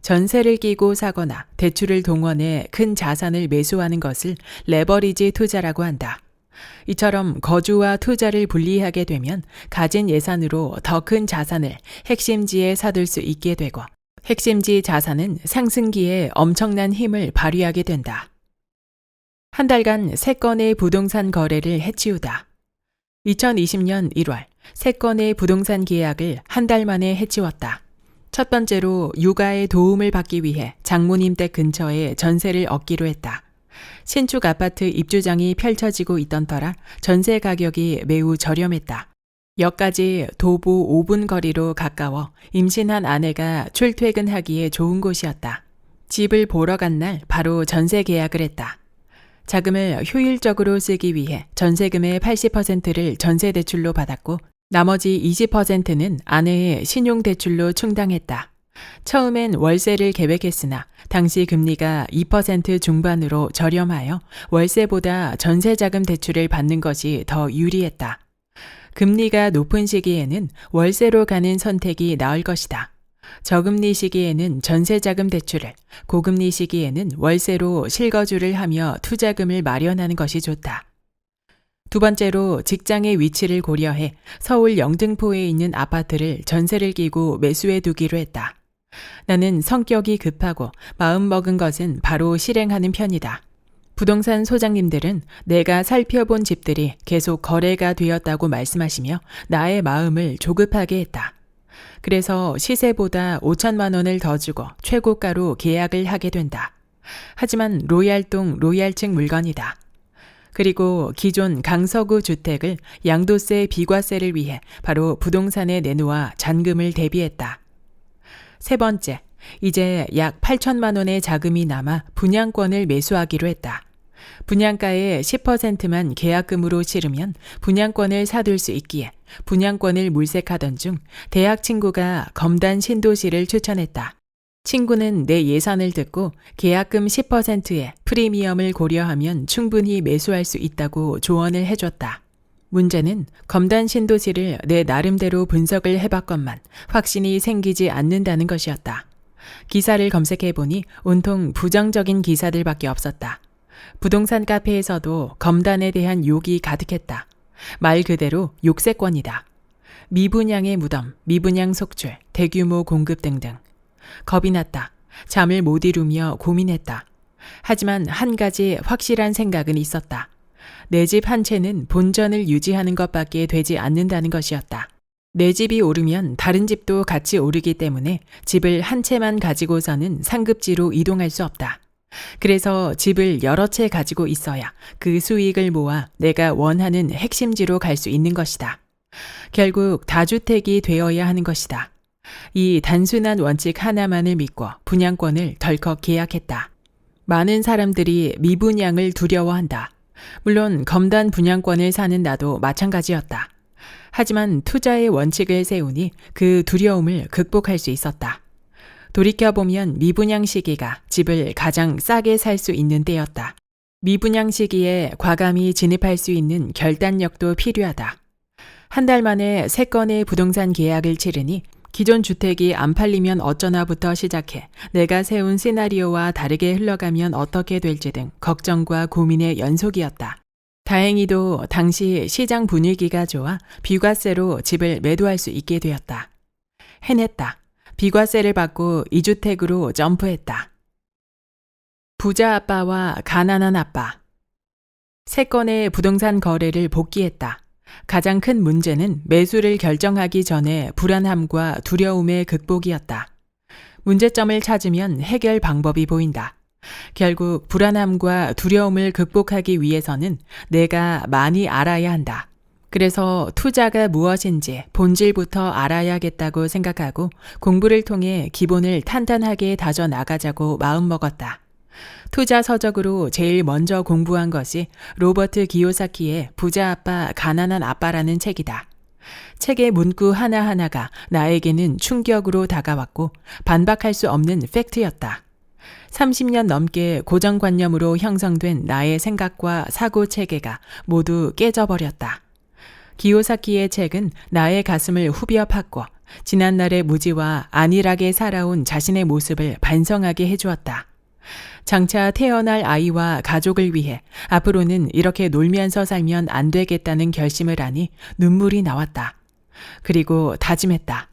전세를 끼고 사거나 대출을 동원해 큰 자산을 매수하는 것을 레버리지 투자라고 한다. 이처럼 거주와 투자를 분리하게 되면 가진 예산으로 더 큰 자산을 핵심지에 사둘 수 있게 되고 핵심지 자산은 상승기에 엄청난 힘을 발휘하게 된다. 한 달간 3건의 부동산 거래를 해치우다. 2020년 1월 3건의 부동산 계약을 한 달 만에 해치웠다. 첫 번째로 육아에 도움을 받기 위해 장모님 댁 근처에 전세를 얻기로 했다. 신축 아파트 입주장이 펼쳐지고 있던 터라 전세 가격이 매우 저렴했다. 역까지 도보 5분 거리로 가까워 임신한 아내가 출퇴근하기에 좋은 곳이었다. 집을 보러 간 날 바로 전세 계약을 했다. 자금을 효율적으로 쓰기 위해 전세금의 80%를 전세대출로 받았고 나머지 20%는 아내의 신용대출로 충당했다. 처음엔 월세를 계획했으나 당시 금리가 2% 중반으로 저렴하여 월세보다 전세자금 대출을 받는 것이 더 유리했다. 금리가 높은 시기에는 월세로 가는 선택이 나을 것이다. 저금리 시기에는 전세자금 대출을, 고금리 시기에는 월세로 실거주를 하며 투자금을 마련하는 것이 좋다. 두 번째로 직장의 위치를 고려해 서울 영등포에 있는 아파트를 전세를 끼고 매수해 두기로 했다. 나는 성격이 급하고 마음먹은 것은 바로 실행하는 편이다. 부동산 소장님들은 내가 살펴본 집들이 계속 거래가 되었다고 말씀하시며 나의 마음을 조급하게 했다. 그래서 시세보다 5천만 원을 더 주고 최고가로 계약을 하게 된다. 하지만 로얄동 로얄층 물건이다. 그리고 기존 강서구 주택을 양도세 비과세를 위해 바로 부동산에 내놓아 잔금을 대비했다. 세 번째, 이제 약 8천만 원의 자금이 남아 분양권을 매수하기로 했다. 분양가의 10%만 계약금으로 치르면 분양권을 사둘 수 있기에 분양권을 물색하던 중 대학 친구가 검단 신도시를 추천했다. 친구는 내 예산을 듣고 계약금 10%의 프리미엄을 고려하면 충분히 매수할 수 있다고 조언을 해줬다. 문제는 검단 신도시를 내 나름대로 분석을 해봤건만 확신이 생기지 않는다는 것이었다. 기사를 검색해보니 온통 부정적인 기사들밖에 없었다. 부동산 카페에서도 검단에 대한 욕이 가득했다. 말 그대로 욕세권이다. 미분양의 무덤, 미분양 속출, 대규모 공급 등등. 겁이 났다. 잠을 못 이루며 고민했다. 하지만 한 가지 확실한 생각은 있었다. 내 집 한 채는 본전을 유지하는 것밖에 되지 않는다는 것이었다. 내 집이 오르면 다른 집도 같이 오르기 때문에 집을 한 채만 가지고서는 상급지로 이동할 수 없다. 그래서 집을 여러 채 가지고 있어야 그 수익을 모아 내가 원하는 핵심지로 갈 수 있는 것이다. 결국 다주택이 되어야 하는 것이다. 이 단순한 원칙 하나만을 믿고 분양권을 덜컥 계약했다. 많은 사람들이 미분양을 두려워한다. 물론 검단 분양권을 사는 나도 마찬가지였다. 하지만 투자의 원칙을 세우니 그 두려움을 극복할 수 있었다. 돌이켜보면 미분양 시기가 집을 가장 싸게 살 수 있는 때였다. 미분양 시기에 과감히 진입할 수 있는 결단력도 필요하다. 한 달 만에 3건의 부동산 계약을 치르니 기존 주택이 안 팔리면 어쩌나부터 시작해 내가 세운 시나리오와 다르게 흘러가면 어떻게 될지 등 걱정과 고민의 연속이었다. 다행히도 당시 시장 분위기가 좋아 비과세로 집을 매도할 수 있게 되었다. 해냈다. 비과세를 받고 2주택으로 점프했다. 부자 아빠와 가난한 아빠. 3건의 부동산 거래를 복귀했다. 가장 큰 문제는 매수를 결정하기 전에 불안함과 두려움의 극복이었다. 문제점을 찾으면 해결 방법이 보인다. 결국 불안함과 두려움을 극복하기 위해서는 내가 많이 알아야 한다. 그래서 투자가 무엇인지 본질부터 알아야겠다고 생각하고 공부를 통해 기본을 탄탄하게 다져 나가자고 마음먹었다. 투자 서적으로 제일 먼저 공부한 것이 로버트 기요사키의 부자 아빠, 가난한 아빠라는 책이다. 책의 문구 하나하나가 나에게는 충격으로 다가왔고 반박할 수 없는 팩트였다. 30년 넘게 고정관념으로 형성된 나의 생각과 사고 체계가 모두 깨져버렸다. 기요사키의 책은 나의 가슴을 후벼 팠고 지난날의 무지와 안일하게 살아온 자신의 모습을 반성하게 해주었다. 장차 태어날 아이와 가족을 위해 앞으로는 이렇게 놀면서 살면 안 되겠다는 결심을 하니 눈물이 나왔다. 그리고 다짐했다.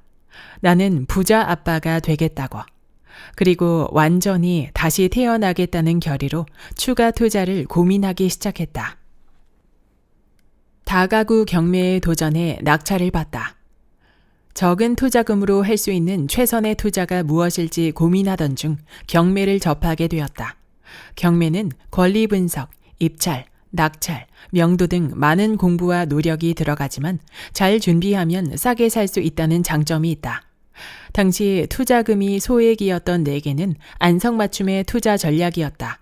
나는 부자 아빠가 되겠다고. 그리고 완전히 다시 태어나겠다는 결의로 추가 투자를 고민하기 시작했다. 다가구 경매에 도전해 낙찰을 받다. 적은 투자금으로 할 수 있는 최선의 투자가 무엇일지 고민하던 중 경매를 접하게 되었다. 경매는 권리 분석, 입찰, 낙찰, 명도 등 많은 공부와 노력이 들어가지만 잘 준비하면 싸게 살 수 있다는 장점이 있다. 당시 투자금이 소액이었던 내게는 안성맞춤의 투자 전략이었다.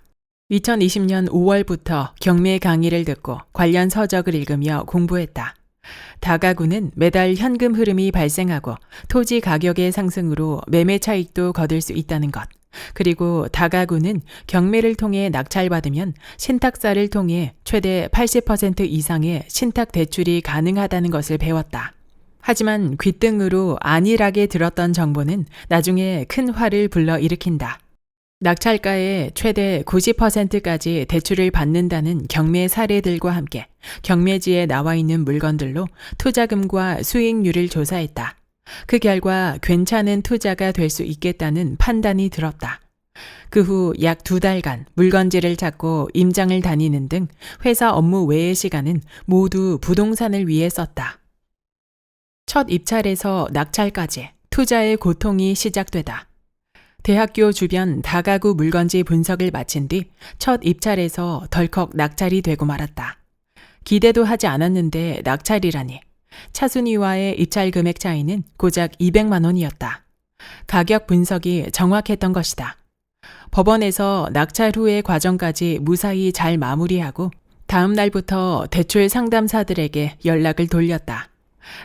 2020년 5월부터 경매 강의를 듣고 관련 서적을 읽으며 공부했다. 다가구는 매달 현금 흐름이 발생하고 토지 가격의 상승으로 매매 차익도 거둘 수 있다는 것. 그리고 다가구는 경매를 통해 낙찰받으면 신탁사를 통해 최대 80% 이상의 신탁 대출이 가능하다는 것을 배웠다. 하지만 귓등으로 안일하게 들었던 정보는 나중에 큰 화를 불러일으킨다. 낙찰가의 최대 90%까지 대출을 받는다는 경매 사례들과 함께 경매지에 나와 있는 물건들로 투자금과 수익률을 조사했다. 그 결과 괜찮은 투자가 될 수 있겠다는 판단이 들었다. 그 후 약 2달간 물건지를 찾고 임장을 다니는 등 회사 업무 외의 시간은 모두 부동산을 위해 썼다. 첫 입찰에서 낙찰까지 투자의 고통이 시작되다. 대학교 주변 다가구 물건지 분석을 마친 뒤 첫 입찰에서 덜컥 낙찰이 되고 말았다. 기대도 하지 않았는데 낙찰이라니. 차순위와의 입찰 금액 차이는 고작 200만 원이었다. 가격 분석이 정확했던 것이다. 법원에서 낙찰 후의 과정까지 무사히 잘 마무리하고 다음 날부터 대출 상담사들에게 연락을 돌렸다.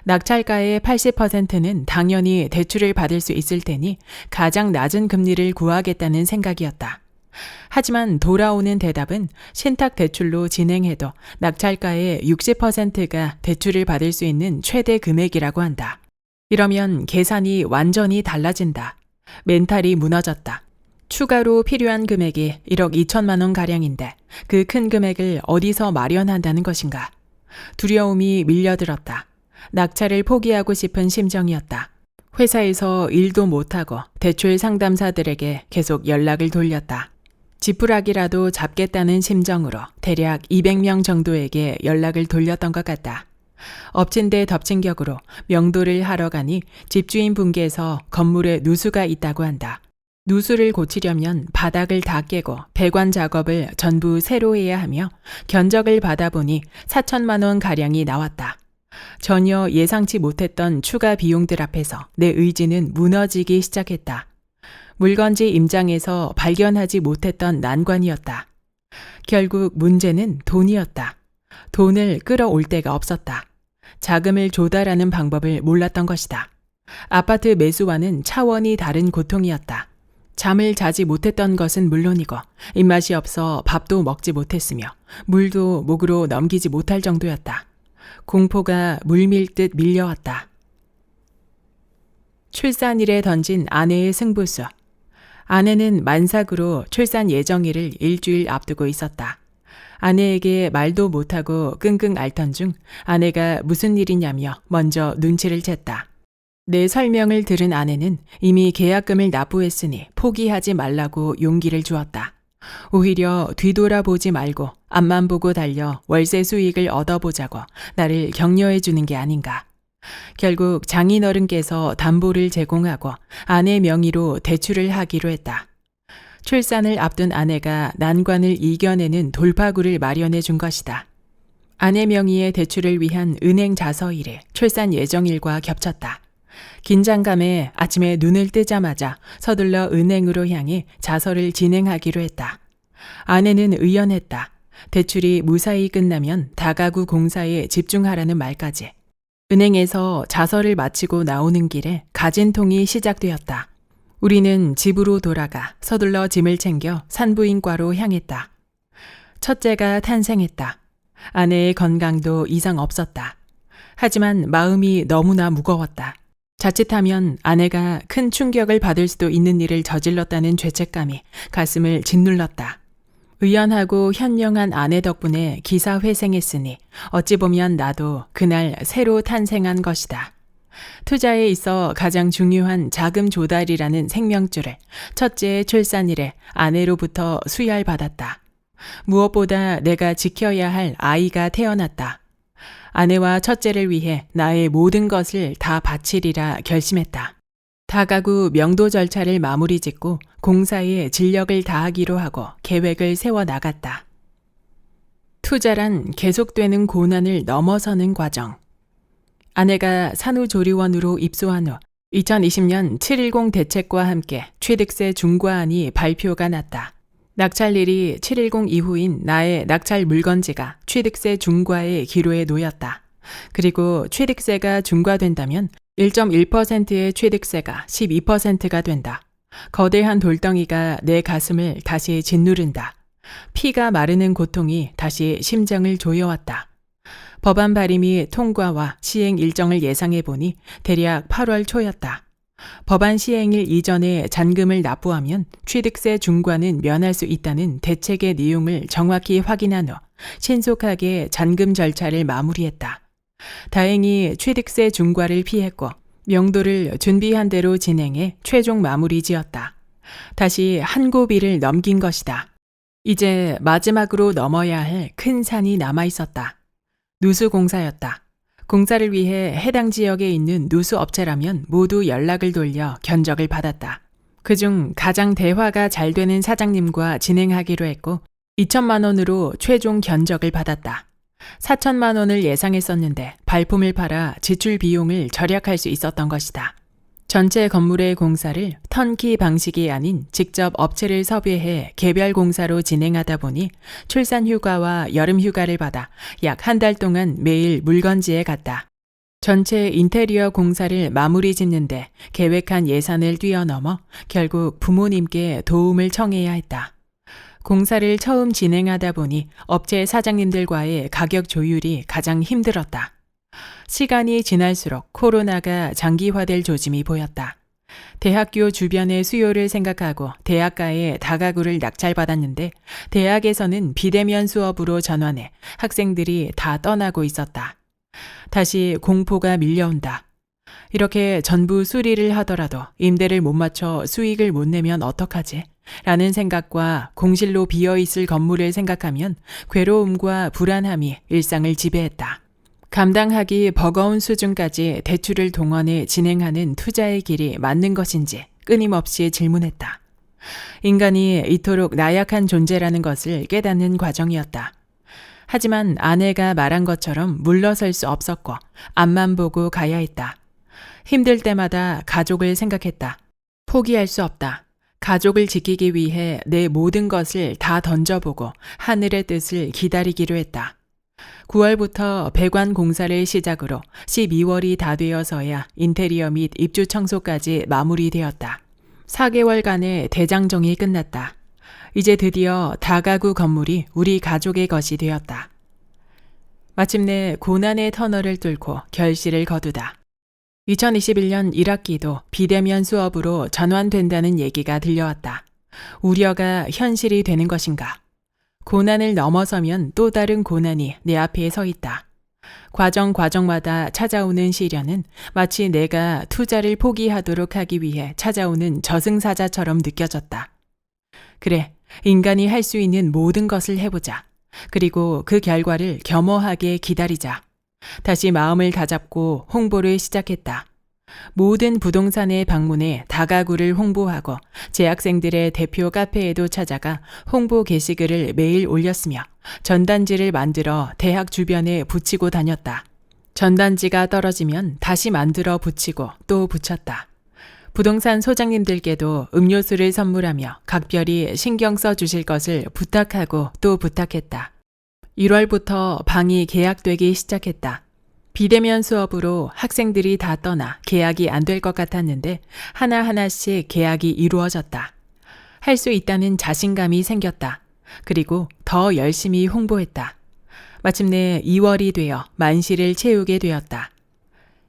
낙찰가의 80%는 당연히 대출을 받을 수 있을 테니 가장 낮은 금리를 구하겠다는 생각이었다. 하지만 돌아오는 대답은 신탁 대출로 진행해도 낙찰가의 60%가 대출을 받을 수 있는 최대 금액이라고 한다. 이러면 계산이 완전히 달라진다. 멘탈이 무너졌다. 추가로 필요한 금액이 1억 2천만 원 가량인데 그 큰 금액을 어디서 마련한다는 것인가. 두려움이 밀려들었다. 낙찰을 포기하고 싶은 심정이었다. 회사에서 일도 못하고 대출 상담사들에게 계속 연락을 돌렸다. 지푸라기라도 잡겠다는 심정으로 대략 200명 정도에게 연락을 돌렸던 것 같다. 엎친 데 덮친 격으로 명도를 하러 가니 집주인 분께서 건물에 누수가 있다고 한다. 누수를 고치려면 바닥을 다 깨고 배관 작업을 전부 새로 해야 하며 견적을 받아보니 4천만 원 가량이 나왔다. 전혀 예상치 못했던 추가 비용들 앞에서 내 의지는 무너지기 시작했다. 물건지 임장에서 발견하지 못했던 난관이었다. 결국 문제는 돈이었다. 돈을 끌어올 데가 없었다. 자금을 조달하는 방법을 몰랐던 것이다. 아파트 매수와는 차원이 다른 고통이었다. 잠을 자지 못했던 것은 물론이고 입맛이 없어 밥도 먹지 못했으며 물도 목으로 넘기지 못할 정도였다. 공포가 물밀듯 밀려왔다. 출산일에 던진 아내의 승부수. 아내는 만삭으로 출산 예정일을 일주일 앞두고 있었다. 아내에게 말도 못하고 끙끙 앓던 중 아내가 무슨 일이냐며 먼저 눈치를 챘다. 내 설명을 들은 아내는 이미 계약금을 납부했으니 포기하지 말라고 용기를 주었다. 오히려 뒤돌아보지 말고 앞만 보고 달려 월세 수익을 얻어보자고 나를 격려해 주는 게 아닌가. 결국 장인어른께서 담보를 제공하고 아내 명의로 대출을 하기로 했다. 출산을 앞둔 아내가 난관을 이겨내는 돌파구를 마련해 준 것이다. 아내 명의의 대출을 위한 은행 자서일이 출산 예정일과 겹쳤다. 긴장감에 아침에 눈을 뜨자마자 서둘러 은행으로 향해 자서를 진행하기로 했다. 아내는 의연했다. 대출이 무사히 끝나면 다가구 공사에 집중하라는 말까지. 은행에서 자서를 마치고 나오는 길에 가진통이 시작되었다. 우리는 집으로 돌아가 서둘러 짐을 챙겨 산부인과로 향했다. 첫째가 탄생했다. 아내의 건강도 이상 없었다. 하지만 마음이 너무나 무거웠다. 자칫하면 아내가 큰 충격을 받을 수도 있는 일을 저질렀다는 죄책감이 가슴을 짓눌렀다. 의연하고 현명한 아내 덕분에 기사회생했으니 어찌 보면 나도 그날 새로 탄생한 것이다. 투자에 있어 가장 중요한 자금 조달이라는 생명줄을 첫째의 출산일에 아내로부터 수혈받았다. 무엇보다 내가 지켜야 할 아이가 태어났다. 아내와 첫째를 위해 나의 모든 것을 다 바치리라 결심했다. 다가구 명도 절차를 마무리 짓고 공사에 진력을 다하기로 하고 계획을 세워 나갔다. 투자란 계속되는 고난을 넘어서는 과정. 아내가 산후조리원으로 입소한 후 2020년 710 대책과 함께 취득세 중과안이 발표가 났다. 낙찰일이 710 이후인 나의 낙찰 물건지가 취득세 중과의 기로에 놓였다. 그리고 취득세가 중과된다면 1.1%의 취득세가 12%가 된다. 거대한 돌덩이가 내 가슴을 다시 짓누른다. 피가 마르는 고통이 다시 심장을 조여왔다. 법안 발의미 통과와 시행 일정을 예상해 보니 대략 8월 초였다. 법안 시행일 이전에 잔금을 납부하면 취득세 중과는 면할 수 있다는 대책의 내용을 정확히 확인한 후 신속하게 잔금 절차를 마무리했다. 다행히 취득세 중과를 피했고 명도를 준비한 대로 진행해 최종 마무리 지었다. 다시 한 고비를 넘긴 것이다. 이제 마지막으로 넘어야 할 큰 산이 남아 있었다. 누수공사였다. 공사를 위해 해당 지역에 있는 누수업체라면 모두 연락을 돌려 견적을 받았다. 그중 가장 대화가 잘 되는 사장님과 진행하기로 했고 2천만 원으로 최종 견적을 받았다. 4천만 원을 예상했었는데 발품을 팔아 지출 비용을 절약할 수 있었던 것이다. 전체 건물의 공사를 턴키 방식이 아닌 직접 업체를 섭외해 개별 공사로 진행하다 보니 출산 휴가와 여름 휴가를 받아 약 한 달 동안 매일 물건지에 갔다. 전체 인테리어 공사를 마무리 짓는데 계획한 예산을 뛰어넘어 결국 부모님께 도움을 청해야 했다. 공사를 처음 진행하다 보니 업체 사장님들과의 가격 조율이 가장 힘들었다. 시간이 지날수록 코로나가 장기화될 조짐이 보였다. 대학교 주변의 수요를 생각하고 대학가에 다가구를 낙찰받았는데 대학에서는 비대면 수업으로 전환해 학생들이 다 떠나고 있었다. 다시 공포가 밀려온다. 이렇게 전부 수리를 하더라도 임대를 못 맞춰 수익을 못 내면 어떡하지? 라는 생각과 공실로 비어있을 건물을 생각하면 괴로움과 불안함이 일상을 지배했다. 감당하기 버거운 수준까지 대출을 동원해 진행하는 투자의 길이 맞는 것인지 끊임없이 질문했다. 인간이 이토록 나약한 존재라는 것을 깨닫는 과정이었다. 하지만 아내가 말한 것처럼 물러설 수 없었고 앞만 보고 가야 했다. 힘들 때마다 가족을 생각했다. 포기할 수 없다. 가족을 지키기 위해 내 모든 것을 다 던져보고 하늘의 뜻을 기다리기로 했다. 9월부터 배관 공사를 시작으로 12월이 다 되어서야 인테리어 및 입주 청소까지 마무리되었다. 4개월간의 대장정이 끝났다. 이제 드디어 다가구 건물이 우리 가족의 것이 되었다. 마침내 고난의 터널을 뚫고 결실을 거두다. 2021년 1학기도 비대면 수업으로 전환된다는 얘기가 들려왔다. 우려가 현실이 되는 것인가? 고난을 넘어서면 또 다른 고난이 내 앞에 서 있다. 과정마다 찾아오는 시련은 마치 내가 투자를 포기하도록 하기 위해 찾아오는 저승사자처럼 느껴졌다. 그래, 인간이 할 수 있는 모든 것을 해보자. 그리고 그 결과를 겸허하게 기다리자. 다시 마음을 다잡고 홍보를 시작했다. 모든 부동산에 방문해 다가구를 홍보하고 재학생들의 대표 카페에도 찾아가 홍보 게시글을 매일 올렸으며 전단지를 만들어 대학 주변에 붙이고 다녔다. 전단지가 떨어지면 다시 만들어 붙이고 또 붙였다. 부동산 소장님들께도 음료수를 선물하며 각별히 신경 써 주실 것을 부탁하고 또 부탁했다. 1월부터 방이 계약되기 시작했다. 비대면 수업으로 학생들이 다 떠나 계약이 안 될 것 같았는데 하나하나씩 계약이 이루어졌다. 할 수 있다는 자신감이 생겼다. 그리고 더 열심히 홍보했다. 마침내 2월이 되어 만시를 채우게 되었다.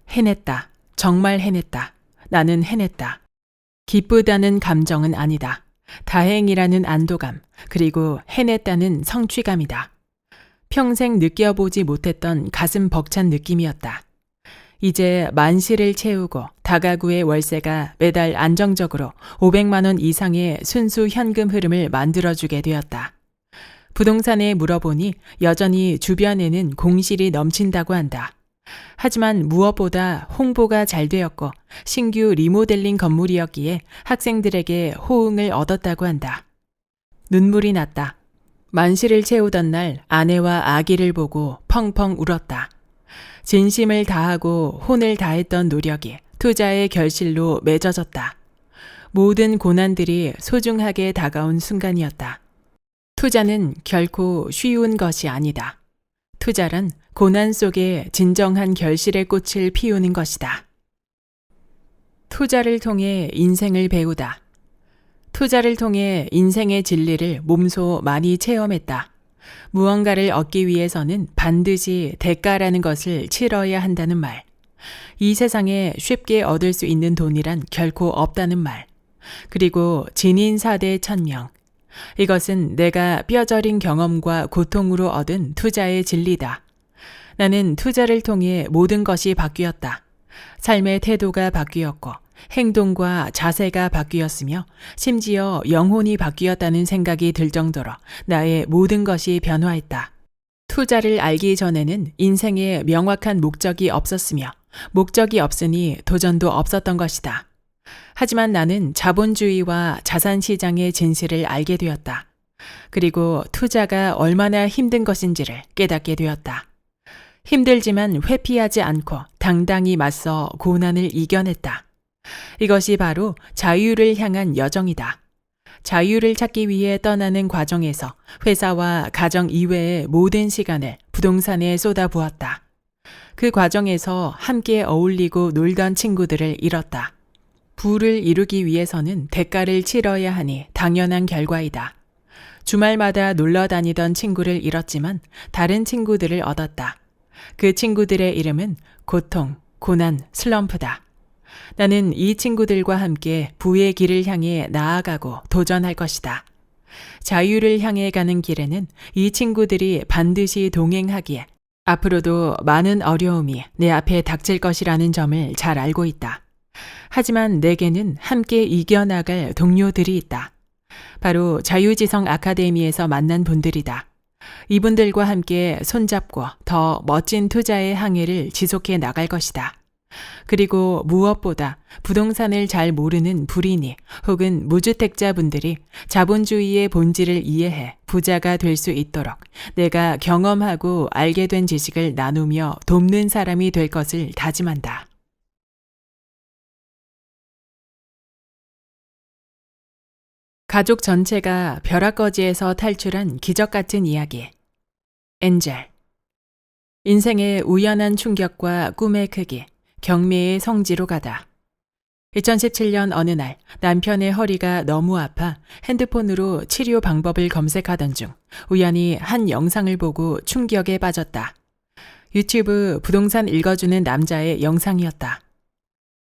해냈다. 정말 해냈다. 나는 해냈다. 기쁘다는 감정은 아니다. 다행이라는 안도감, 그리고 해냈다는 성취감이다. 평생 느껴보지 못했던 가슴 벅찬 느낌이었다. 이제 만시를 채우고 다가구의 월세가 매달 안정적으로 500만 원 이상의 순수 현금 흐름을 만들어주게 되었다. 부동산에 물어보니 여전히 주변에는 공실이 넘친다고 한다. 하지만 무엇보다 홍보가 잘 되었고 신규 리모델링 건물이었기에 학생들에게 호응을 얻었다고 한다. 눈물이 났다. 만시를 채우던 날 아내와 아기를 보고 펑펑 울었다. 진심을 다하고 혼을 다했던 노력이 투자의 결실로 맺어졌다. 모든 고난들이 소중하게 다가온 순간이었다. 투자는 결코 쉬운 것이 아니다. 투자란 고난 속에 진정한 결실의 꽃을 피우는 것이다. 투자를 통해 인생을 배우다. 투자를 통해 인생의 진리를 몸소 많이 체험했다. 무언가를 얻기 위해서는 반드시 대가라는 것을 치러야 한다는 말. 이 세상에 쉽게 얻을 수 있는 돈이란 결코 없다는 말. 그리고 진인사대 천명. 이것은 내가 뼈저린 경험과 고통으로 얻은 투자의 진리다. 나는 투자를 통해 모든 것이 바뀌었다. 삶의 태도가 바뀌었고 행동과 자세가 바뀌었으며 심지어 영혼이 바뀌었다는 생각이 들 정도로 나의 모든 것이 변화했다. 투자를 알기 전에는 인생에 명확한 목적이 없었으며 목적이 없으니 도전도 없었던 것이다. 하지만 나는 자본주의와 자산시장의 진실을 알게 되었다. 그리고 투자가 얼마나 힘든 것인지를 깨닫게 되었다. 힘들지만 회피하지 않고 당당히 맞서 고난을 이겨냈다. 이것이 바로 자유를 향한 여정이다. 자유를 찾기 위해 떠나는 과정에서 회사와 가정 이외의 모든 시간을 부동산에 쏟아부었다. 그 과정에서 함께 어울리고 놀던 친구들을 잃었다. 부를 이루기 위해서는 대가를 치러야 하니 당연한 결과이다. 주말마다 놀러 다니던 친구를 잃었지만 다른 친구들을 얻었다. 그 친구들의 이름은 고통, 고난, 슬럼프다. 나는 이 친구들과 함께 부의 길을 향해 나아가고 도전할 것이다. 자유를 향해 가는 길에는 이 친구들이 반드시 동행하기에 앞으로도 많은 어려움이 내 앞에 닥칠 것이라는 점을 잘 알고 있다. 하지만 내게는 함께 이겨나갈 동료들이 있다. 바로 자유지성 아카데미에서 만난 분들이다. 이분들과 함께 손잡고 더 멋진 투자의 항해를 지속해 나갈 것이다. 그리고 무엇보다 부동산을 잘 모르는 불인이 혹은 무주택자분들이 자본주의의 본질을 이해해 부자가 될 수 있도록 내가 경험하고 알게 된 지식을 나누며 돕는 사람이 될 것을 다짐한다. 가족 전체가 벼락거지에서 탈출한 기적 같은 이야기. 엔젤. 인생의 우연한 충격과 꿈의 크기, 경매의 성지로 가다. 2017년 어느 날 남편의 허리가 너무 아파 핸드폰으로 치료 방법을 검색하던 중 우연히 한 영상을 보고 충격에 빠졌다. 유튜브 부동산 읽어주는 남자의 영상이었다.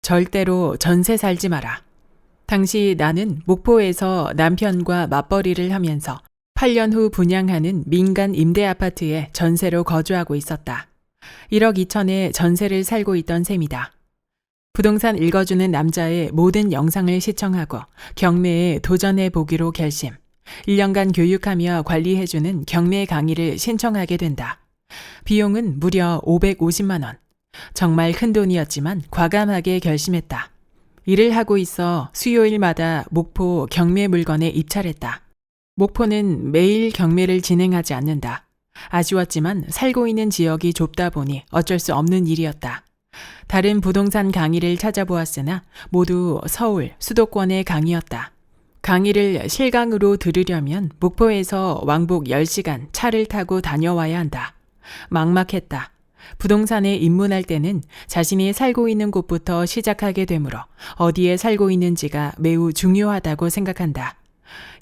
절대로 전세 살지 마라. 당시 나는 목포에서 남편과 맞벌이를 하면서 8년 후 분양하는 민간 임대 아파트에 전세로 거주하고 있었다. 1억 2천에 전세를 살고 있던 셈이다. 부동산 읽어주는 남자의 모든 영상을 시청하고 경매에 도전해 보기로 결심. 1년간 교육하며 관리해주는 경매 강의를 신청하게 된다. 비용은 무려 550만 원. 정말 큰 돈이었지만 과감하게 결심했다. 일을 하고 있어 수요일마다 목포 경매 물건에 입찰했다. 목포는 매일 경매를 진행하지 않는다. 아쉬웠지만 살고 있는 지역이 좁다 보니 어쩔 수 없는 일이었다. 다른 부동산 강의를 찾아보았으나 모두 서울, 수도권의 강의였다. 강의를 실강으로 들으려면 목포에서 왕복 10시간 차를 타고 다녀와야 한다. 막막했다. 부동산에 입문할 때는 자신이 살고 있는 곳부터 시작하게 되므로 어디에 살고 있는지가 매우 중요하다고 생각한다.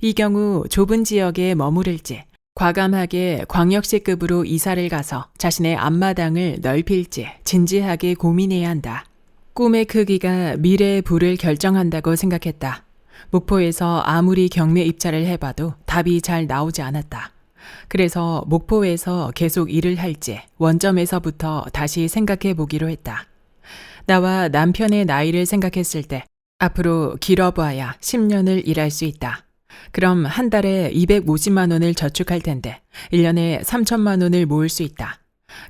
이 경우 좁은 지역에 머무를지 과감하게 광역시급으로 이사를 가서 자신의 앞마당을 넓힐지 진지하게 고민해야 한다. 꿈의 크기가 미래의 부를 결정한다고 생각했다. 목포에서 아무리 경매 입찰을 해봐도 답이 잘 나오지 않았다. 그래서 목포에서 계속 일을 할지 원점에서부터 다시 생각해 보기로 했다. 나와 남편의 나이를 생각했을 때 앞으로 길어봐야 10년을 일할 수 있다. 그럼 한 달에 250만 원을 저축할 텐데 1년에 3천만 원을 모을 수 있다.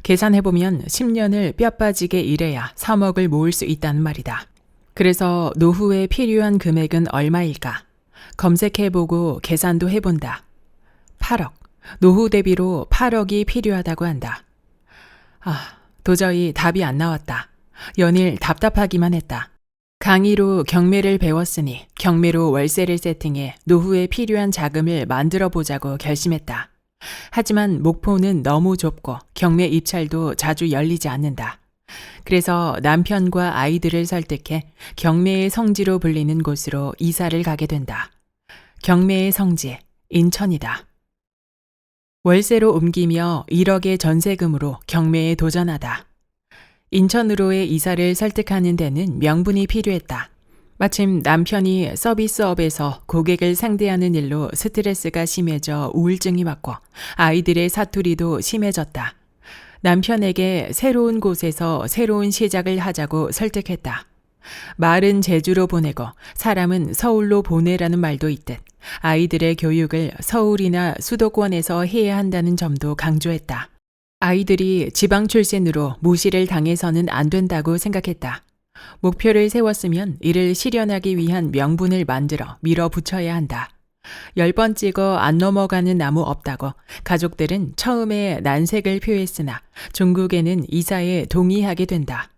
계산해보면 10년을 뼈 빠지게 일해야 3억을 모을 수 있다는 말이다. 그래서 노후에 필요한 금액은 얼마일까? 검색해보고 계산도 해본다. 8억. 노후 대비로 8억이 필요하다고 한다. 도저히 답이 안 나왔다. 연일 답답하기만 했다. 강의로 경매를 배웠으니 경매로 월세를 세팅해 노후에 필요한 자금을 만들어 보자고 결심했다. 하지만 목포는 너무 좁고 경매 입찰도 자주 열리지 않는다. 그래서 남편과 아이들을 설득해 경매의 성지로 불리는 곳으로 이사를 가게 된다. 경매의 성지, 인천이다. 월세로 옮기며 1억의 전세금으로 경매에 도전하다. 인천으로의 이사를 설득하는 데는 명분이 필요했다. 마침 남편이 서비스업에서 고객을 상대하는 일로 스트레스가 심해져 우울증이 왔고 아이들의 사투리도 심해졌다. 남편에게 새로운 곳에서 새로운 시작을 하자고 설득했다. 말은 제주로 보내고 사람은 서울로 보내라는 말도 있듯 아이들의 교육을 서울이나 수도권에서 해야 한다는 점도 강조했다. 아이들이 지방 출신으로 무시를 당해서는 안 된다고 생각했다. 목표를 세웠으면 이를 실현하기 위한 명분을 만들어 밀어붙여야 한다. 10번 찍어 안 넘어가는 나무 없다고 가족들은 처음에 난색을 표했으나 종국에는 이사에 동의하게 된다.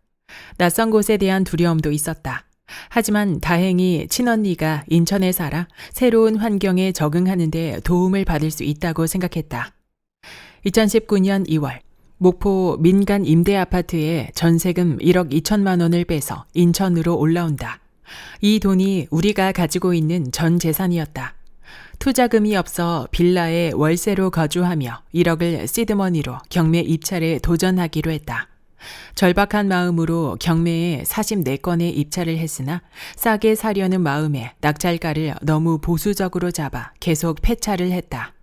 낯선 곳에 대한 두려움도 있었다. 하지만 다행히 친언니가 인천에 살아 새로운 환경에 적응하는 데 도움을 받을 수 있다고 생각했다. 2019년 2월 목포 민간 임대 아파트에 전세금 1억 2천만 원을 빼서 인천으로 올라온다. 이 돈이 우리가 가지고 있는 전 재산이었다. 투자금이 없어 빌라에 월세로 거주하며 1억을 시드머니로 경매 입찰에 도전하기로 했다. 절박한 마음으로 경매에 44건의 입찰을 했으나 싸게 사려는 마음에 낙찰가를 너무 보수적으로 잡아 계속 폐차를 했다.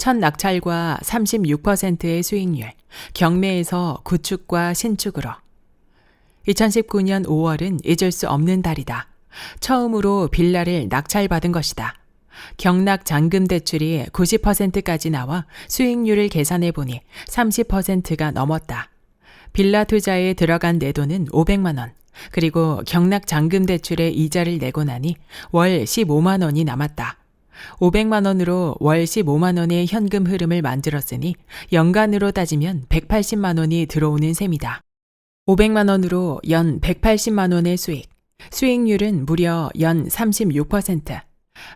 첫 낙찰과 36%의 수익률, 경매에서 구축과 신축으로. 2019년 5월은 잊을 수 없는 달이다. 처음으로 빌라를 낙찰받은 것이다. 경락 잔금 대출이 90%까지 나와 수익률을 계산해 보니 30%가 넘었다. 빌라 투자에 들어간 내 돈은 500만 원, 그리고 경락 잔금 대출의 이자를 내고 나니 월 15만 원이 남았다. 500만 원으로 월 15만 원의 현금 흐름을 만들었으니 연간으로 따지면 180만 원이 들어오는 셈이다. 500만 원으로 연 180만 원의 수익, 수익률은 무려 연 36%.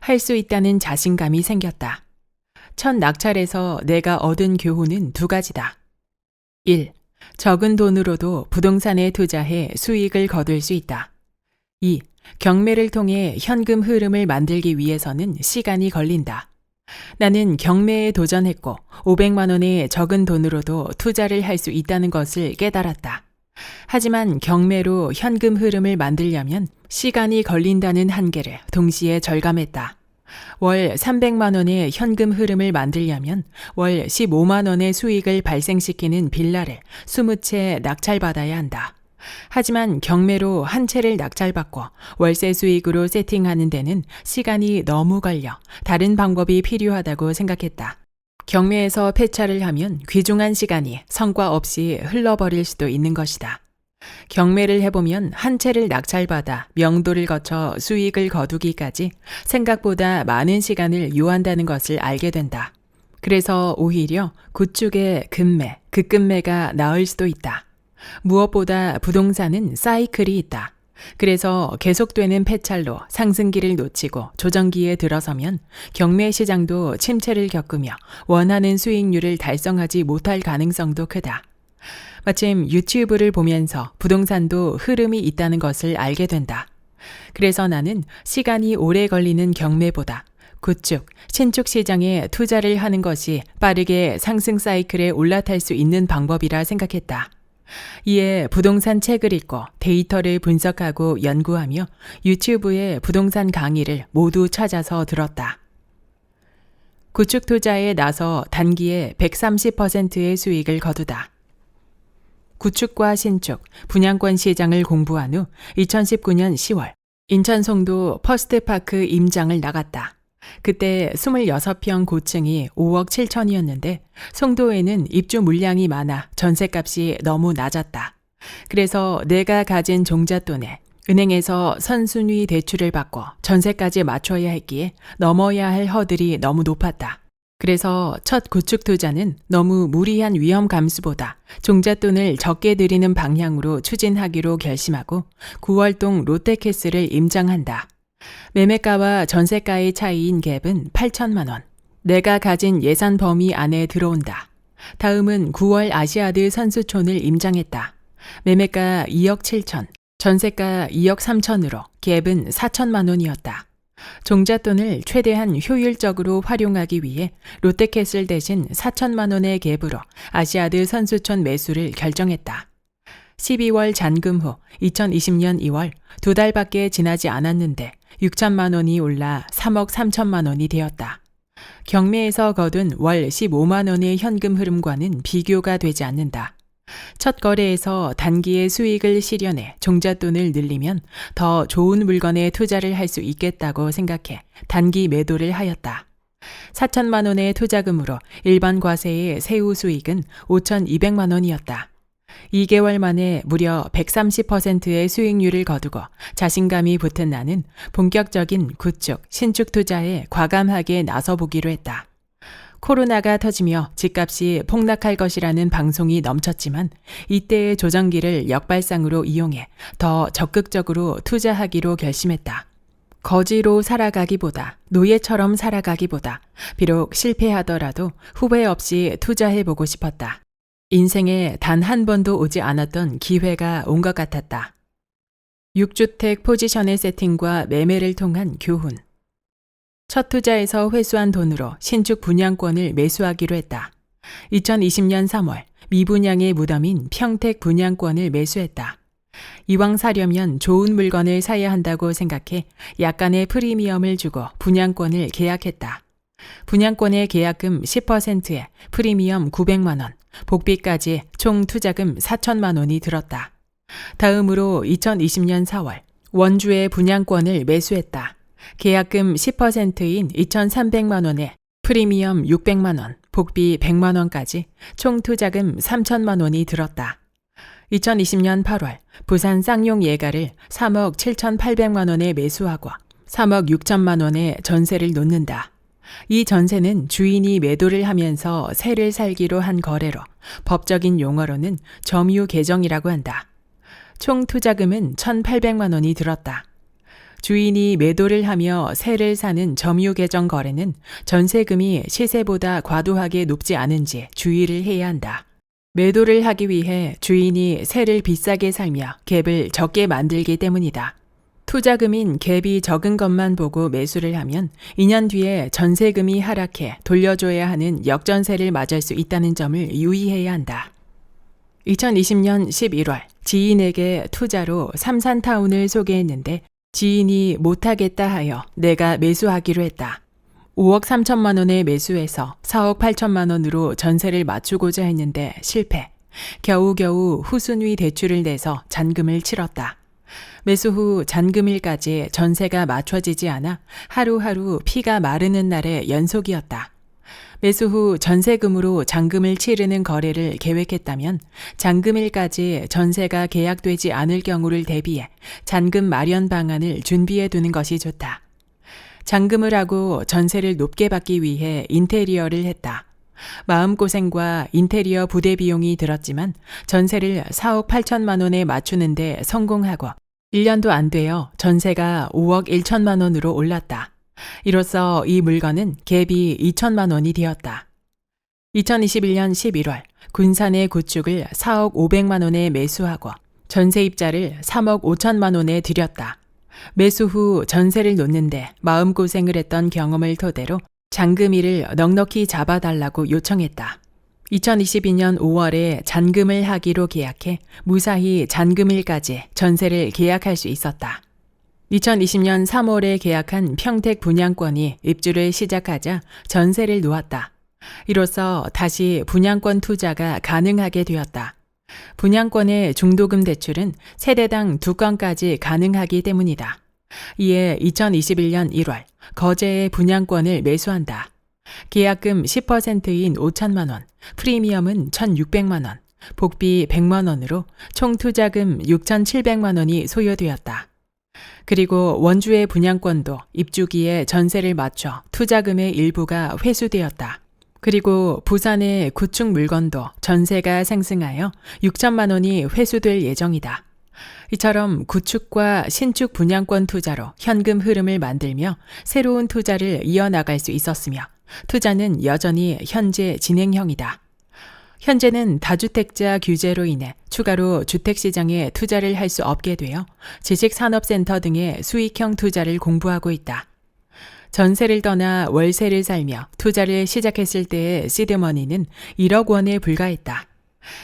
할 수 있다는 자신감이 생겼다. 첫 낙찰에서 내가 얻은 교훈은 두 가지다. 1. 적은 돈으로도 부동산에 투자해 수익을 거둘 수 있다. 2. 경매를 통해 현금 흐름을 만들기 위해서는 시간이 걸린다. 나는 경매에 도전했고 500만 원의 적은 돈으로도 투자를 할 수 있다는 것을 깨달았다. 하지만 경매로 현금 흐름을 만들려면 시간이 걸린다는 한계를 동시에 절감했다. 월 300만 원의 현금 흐름을 만들려면 월 15만 원의 수익을 발생시키는 빌라를 20채 낙찰받아야 한다. 하지만 경매로 한 채를 낙찰받고 월세 수익으로 세팅하는 데는 시간이 너무 걸려 다른 방법이 필요하다고 생각했다. 경매에서 폐차를 하면 귀중한 시간이 성과 없이 흘러버릴 수도 있는 것이다. 경매를 해보면 한 채를 낙찰받아 명도를 거쳐 수익을 거두기까지 생각보다 많은 시간을 요한다는 것을 알게 된다. 그래서 오히려 구축의 급매, 급급매가 나을 수도 있다. 무엇보다 부동산은 사이클이 있다. 그래서 계속되는 폐찰로 상승기를 놓치고 조정기에 들어서면 경매 시장도 침체를 겪으며 원하는 수익률을 달성하지 못할 가능성도 크다. 마침 유튜브를 보면서 부동산도 흐름이 있다는 것을 알게 된다. 그래서 나는 시간이 오래 걸리는 경매보다 구축, 신축 시장에 투자를 하는 것이 빠르게 상승 사이클에 올라탈 수 있는 방법이라 생각했다. 이에 부동산 책을 읽고 데이터를 분석하고 연구하며 유튜브에 부동산 강의를 모두 찾아서 들었다. 구축 투자에 나서 단기에 130%의 수익을 거두다. 구축과 신축, 분양권 시장을 공부한 후 2019년 10월 인천 송도 퍼스트파크 임장을 나갔다. 그때 26평 고층이 5억 7천이었는데 송도에는 입주 물량이 많아 전셋값이 너무 낮았다. 그래서 내가 가진 종잣돈에 은행에서 선순위 대출을 받고 전세까지 맞춰야 했기에 넘어야 할 허들이 너무 높았다. 그래서 첫 구축 투자는 너무 무리한 위험 감수보다 종잣돈을 적게 들이는 방향으로 추진하기로 결심하고 9월동 롯데캐슬을 임장한다. 매매가와 전세가의 차이인 갭은 8천만 원. 내가 가진 예산 범위 안에 들어온다. 다음은 9월 아시아드 선수촌을 임장했다. 매매가 2억 7천, 전세가 2억 3천으로 갭은 4천만 원이었다. 종잣돈을 최대한 효율적으로 활용하기 위해 롯데캐슬 대신 4천만 원의 갭으로 아시아드 선수촌 매수를 결정했다. 12월 잔금 후 2020년 2월 2달밖에 지나지 않았는데 6천만 원이 올라 3억 3천만 원이 되었다. 경매에서 거둔 월 15만 원의 현금 흐름과는 비교가 되지 않는다. 첫 거래에서 단기의 수익을 실현해 종잣돈을 늘리면 더 좋은 물건에 투자를 할 수 있겠다고 생각해 단기 매도를 하였다. 4천만 원의 투자금으로 일반 과세의 세후 수익은 5,200만 원이었다. 2개월 만에 무려 130%의 수익률을 거두고 자신감이 붙은 나는 본격적인 구축, 신축 투자에 과감하게 나서보기로 했다. 코로나가 터지며 집값이 폭락할 것이라는 방송이 넘쳤지만 이때의 조정기를 역발상으로 이용해 더 적극적으로 투자하기로 결심했다. 거지로 살아가기보다 노예처럼 살아가기보다 비록 실패하더라도 후회 없이 투자해보고 싶었다. 인생에 단 한 번도 오지 않았던 기회가 온 것 같았다. 6주택 포지션의 세팅과 매매를 통한 교훈. 첫 투자에서 회수한 돈으로 신축 분양권을 매수하기로 했다. 2020년 3월 미분양의 무덤인 평택 분양권을 매수했다. 이왕 사려면 좋은 물건을 사야 한다고 생각해 약간의 프리미엄을 주고 분양권을 계약했다. 분양권의 계약금 10%에 프리미엄 900만 원, 복비까지 총 투자금 4천만 원이 들었다. 다음으로 2020년 4월 원주의 분양권을 매수했다. 계약금 10%인 2,300만 원에 프리미엄 600만 원, 복비 100만 원까지 총 투자금 3천만 원이 들었다. 2020년 8월 부산 쌍용 예가를 3억 7,800만 원에 매수하고 3억 6천만 원에 전세를 놓는다. 이 전세는 주인이 매도를 하면서 세를 살기로 한 거래로 법적인 용어로는 점유 계정이라고 한다. 총 투자금은 1,800만 원이 들었다. 주인이 매도를 하며 세를 사는 점유 계정 거래는 전세금이 시세보다 과도하게 높지 않은지 주의를 해야 한다. 매도를 하기 위해 주인이 세를 비싸게 살며 갭을 적게 만들기 때문이다. 투자금인 갭이 적은 것만 보고 매수를 하면 2년 뒤에 전세금이 하락해 돌려줘야 하는 역전세를 맞을 수 있다는 점을 유의해야 한다. 2020년 11월 지인에게 투자로 삼산타운을 소개했는데 지인이 못하겠다 하여 내가 매수하기로 했다. 5억 3천만 원에 매수해서 4억 8천만 원으로 전세를 맞추고자 했는데 실패. 겨우겨우 후순위 대출을 내서 잔금을 치렀다. 매수 후 잔금일까지 전세가 맞춰지지 않아 하루하루 피가 마르는 날의 연속이었다. 매수 후 전세금으로 잔금을 치르는 거래를 계획했다면 잔금일까지 전세가 계약되지 않을 경우를 대비해 잔금 마련 방안을 준비해 두는 것이 좋다. 잔금을 하고 전세를 높게 받기 위해 인테리어를 했다. 마음고생과 인테리어 부대 비용이 들었지만 전세를 4억 8천만 원에 맞추는데 성공하고 1년도 안 되어 전세가 5억 1천만 원으로 올랐다. 이로써 이 물건은 갭이 2천만 원이 되었다. 2021년 11월 군산의 구축을 4억 500만 원에 매수하고 전세입자를 3억 5천만 원에 들였다. 매수 후 전세를 놓는데 마음고생을 했던 경험을 토대로 잔금일을 넉넉히 잡아달라고 요청했다. 2022년 5월에 잔금을 하기로 계약해 무사히 잔금일까지 전세를 계약할 수 있었다. 2020년 3월에 계약한 평택 분양권이 입주를 시작하자 전세를 놓았다. 이로써 다시 분양권 투자가 가능하게 되었다. 분양권의 중도금 대출은 세대당 2건까지 가능하기 때문이다. 이에 2021년 1월 거제의 분양권을 매수한다. 계약금 10%인 5천만 원, 프리미엄은 1,600만 원, 복비 100만 원으로 총 투자금 6,700만 원이 소요되었다. 그리고 원주의 분양권도 입주기에 전세를 맞춰 투자금의 일부가 회수되었다. 그리고 부산의 구축 물건도 전세가 상승하여 6천만 원이 회수될 예정이다. 이처럼 구축과 신축 분양권 투자로 현금 흐름을 만들며 새로운 투자를 이어나갈 수 있었으며 투자는 여전히 현재 진행형이다. 현재는 다주택자 규제로 인해 추가로 주택시장에 투자를 할 수 없게 되어 지식산업센터 등의 수익형 투자를 공부하고 있다. 전세를 떠나 월세를 살며 투자를 시작했을 때의 시드머니는 1억 원에 불과했다.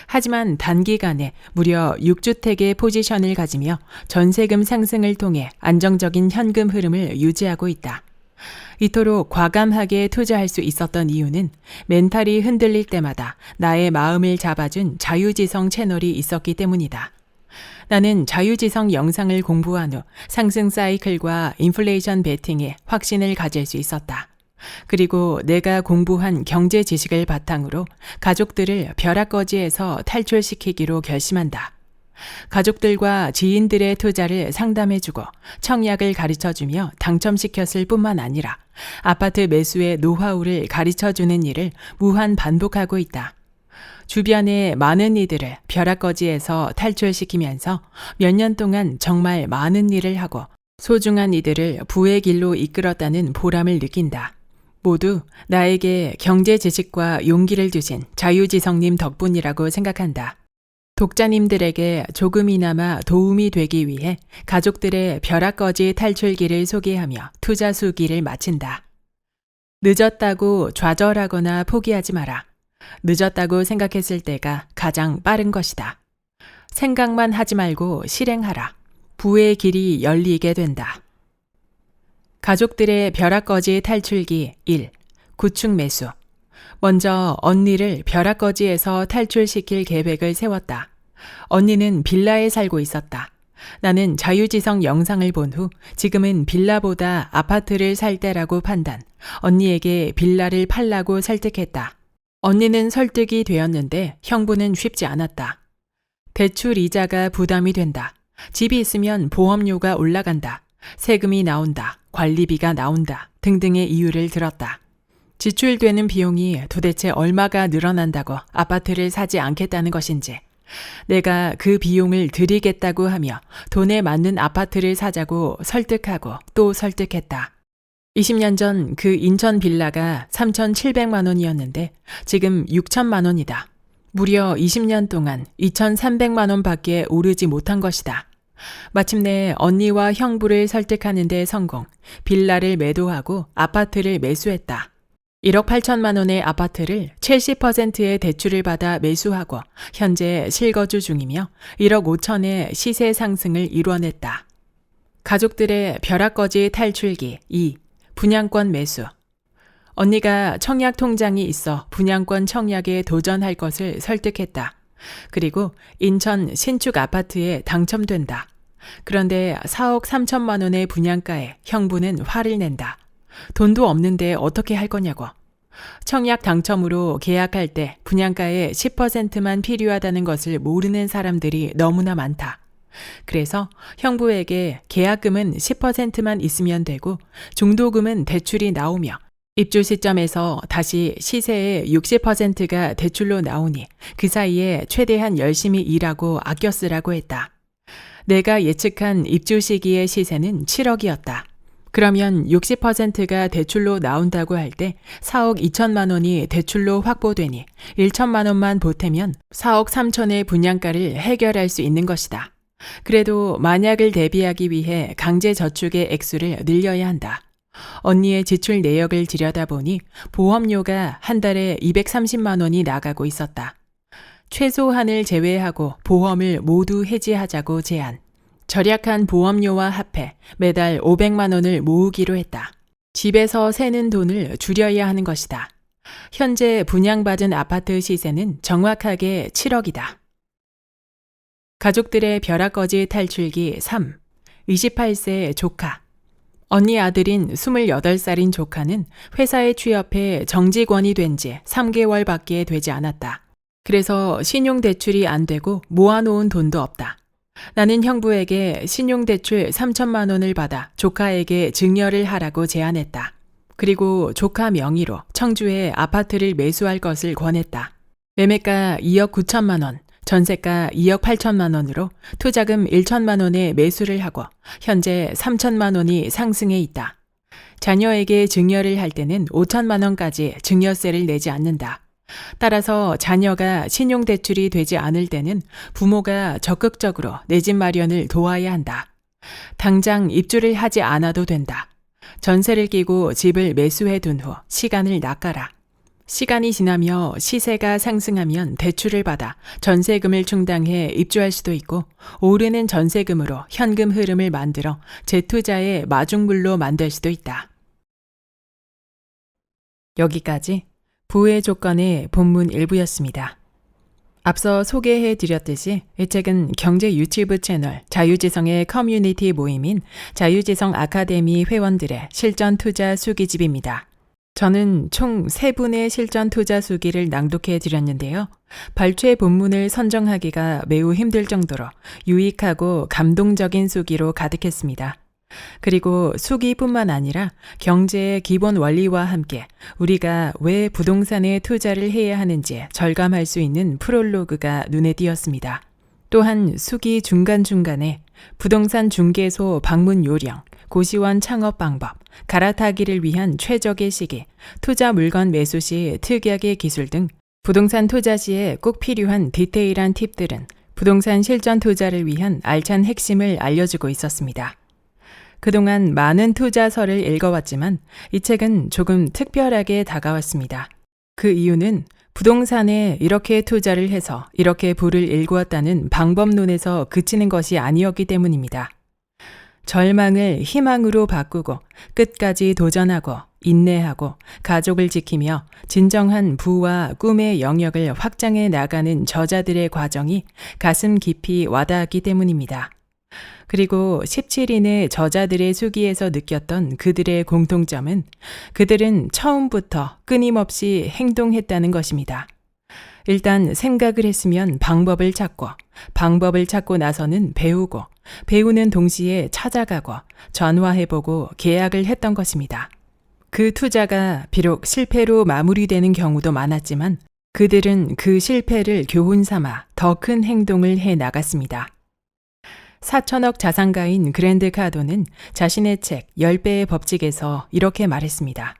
하지만 단기간에 무려 6주택의 포지션을 가지며 전세금 상승을 통해 안정적인 현금 흐름을 유지하고 있다. 이토록 과감하게 투자할 수 있었던 이유는 멘탈이 흔들릴 때마다 나의 마음을 잡아준 자유지성 채널이 있었기 때문이다. 나는 자유지성 영상을 공부한 후 상승 사이클과 인플레이션 베팅에 확신을 가질 수 있었다. 그리고 내가 공부한 경제 지식을 바탕으로 가족들을 벼락거지에서 탈출시키기로 결심한다. 가족들과 지인들의 투자를 상담해주고 청약을 가르쳐주며 당첨시켰을 뿐만 아니라 아파트 매수의 노하우를 가르쳐주는 일을 무한 반복하고 있다. 주변의 많은 이들을 벼락거지에서 탈출시키면서 몇 년 동안 정말 많은 일을 하고 소중한 이들을 부의 길로 이끌었다는 보람을 느낀다. 모두 나에게 경제 지식과 용기를 주신 자유지성님 덕분이라고 생각한다. 독자님들에게 조금이나마 도움이 되기 위해 가족들의 벼락거지 탈출기를 소개하며 투자 수기를 마친다. 늦었다고 좌절하거나 포기하지 마라. 늦었다고 생각했을 때가 가장 빠른 것이다. 생각만 하지 말고 실행하라. 부의 길이 열리게 된다. 가족들의 벼락거지 탈출기 1. 구축 매수. 먼저 언니를 벼락거지에서 탈출시킬 계획을 세웠다. 언니는 빌라에 살고 있었다. 나는 자유지성 영상을 본 후 지금은 빌라보다 아파트를 살 때라고 판단, 언니에게 빌라를 팔라고 설득했다. 언니는 설득이 되었는데 형부는 쉽지 않았다. 대출 이자가 부담이 된다. 집이 있으면 보험료가 올라간다. 세금이 나온다. 관리비가 나온다. 등등의 이유를 들었다. 지출되는 비용이 도대체 얼마가 늘어난다고 아파트를 사지 않겠다는 것인지, 내가 그 비용을 드리겠다고 하며 돈에 맞는 아파트를 사자고 설득하고 또 설득했다. 20년 전 그 인천 빌라가 3,700만 원이었는데 지금 6천만 원이다. 무려 20년 동안 2,300만 원밖에 오르지 못한 것이다. 마침내 언니와 형부를 설득하는 데 성공, 빌라를 매도하고 아파트를 매수했다. 1억 8천만 원의 아파트를 70%의 대출을 받아 매수하고 현재 실거주 중이며 1억 5천의 시세 상승을 이뤄냈다. 가족들의 벼락거지 탈출기 2. 분양권 매수. 언니가 청약 통장이 있어 분양권 청약에 도전할 것을 설득했다. 그리고 인천 신축 아파트에 당첨된다. 그런데 4억 3천만 원의 분양가에 형부는 화를 낸다. 돈도 없는데 어떻게 할 거냐고. 청약 당첨으로 계약할 때 분양가의 10%만 필요하다는 것을 모르는 사람들이 너무나 많다. 그래서 형부에게 계약금은 10%만 있으면 되고 중도금은 대출이 나오며 입주 시점에서 다시 시세의 60%가 대출로 나오니 그 사이에 최대한 열심히 일하고 아껴 쓰라고 했다. 내가 예측한 입주 시기의 시세는 7억이었다. 그러면 60%가 대출로 나온다고 할 때 4억 2천만 원이 대출로 확보되니 1천만 원만 보태면 4억 3천의 분양가를 해결할 수 있는 것이다. 그래도 만약을 대비하기 위해 강제저축의 액수를 늘려야 한다. 언니의 지출 내역을 들여다보니 보험료가 한 달에 230만 원이 나가고 있었다. 최소한을 제외하고 보험을 모두 해지하자고 제안. 절약한 보험료와 합해 매달 500만 원을 모으기로 했다. 집에서 새는 돈을 줄여야 하는 것이다. 현재 분양받은 아파트 시세는 정확하게 7억이다. 가족들의 벼락거지 탈출기 3. 28세 조카. 언니 아들인 28살인 조카는 회사에 취업해 정직원이 된 지 3개월밖에 되지 않았다. 그래서 신용대출이 안 되고 모아놓은 돈도 없다. 나는 형부에게 신용대출 3천만 원을 받아 조카에게 증여를 하라고 제안했다. 그리고 조카 명의로 청주에 아파트를 매수할 것을 권했다. 매매가 2억 9천만 원, 전세가 2억 8천만 원으로 투자금 1천만 원에 매수를 하고 현재 3천만 원이 상승해 있다. 자녀에게 증여를 할 때는 5천만 원까지 증여세를 내지 않는다. 따라서 자녀가 신용대출이 되지 않을 때는 부모가 적극적으로 내 집 마련을 도와야 한다. 당장 입주를 하지 않아도 된다. 전세를 끼고 집을 매수해 둔 후 시간을 낚아라. 시간이 지나며 시세가 상승하면 대출을 받아 전세금을 충당해 입주할 수도 있고 오르는 전세금으로 현금 흐름을 만들어 재투자의 마중물로 만들 수도 있다. 여기까지 부의 조건의 본문 일부였습니다. 앞서 소개해 드렸듯이 이 책은 경제 유튜브 채널 자유지성의 커뮤니티 모임인 자유지성 아카데미 회원들의 실전 투자 수기집입니다. 저는 총 3분의 실전 투자 수기를 낭독해 드렸는데요. 발췌 본문을 선정하기가 매우 힘들 정도로 유익하고 감동적인 수기로 가득했습니다. 그리고 수기뿐만 아니라 경제의 기본 원리와 함께 우리가 왜 부동산에 투자를 해야 하는지 절감할 수 있는 프롤로그가 눈에 띄었습니다. 또한 수기 중간중간에 부동산 중개소 방문 요령, 고시원 창업 방법, 갈아타기를 위한 최적의 시기, 투자 물건 매수 시 특약의 기술 등 부동산 투자 시에 꼭 필요한 디테일한 팁들은 부동산 실전 투자를 위한 알찬 핵심을 알려주고 있었습니다. 그동안 많은 투자서를 읽어왔지만 이 책은 조금 특별하게 다가왔습니다. 그 이유는 부동산에 이렇게 투자를 해서 이렇게 부를 일구었다는 방법론에서 그치는 것이 아니었기 때문입니다. 절망을 희망으로 바꾸고 끝까지 도전하고 인내하고 가족을 지키며 진정한 부와 꿈의 영역을 확장해 나가는 저자들의 과정이 가슴 깊이 와닿았기 때문입니다. 그리고 17인의 저자들의 수기에서 느꼈던 그들의 공통점은 그들은 처음부터 끊임없이 행동했다는 것입니다. 일단 생각을 했으면 방법을 찾고 나서는 배우고, 배우는 동시에 찾아가고, 전화해보고 계약을 했던 것입니다. 그 투자가 비록 실패로 마무리되는 경우도 많았지만 그들은 그 실패를 교훈 삼아 더 큰 행동을 해 나갔습니다. 4천억 자산가인 그랜드 카도는 자신의 책 10배의 법칙에서 이렇게 말했습니다.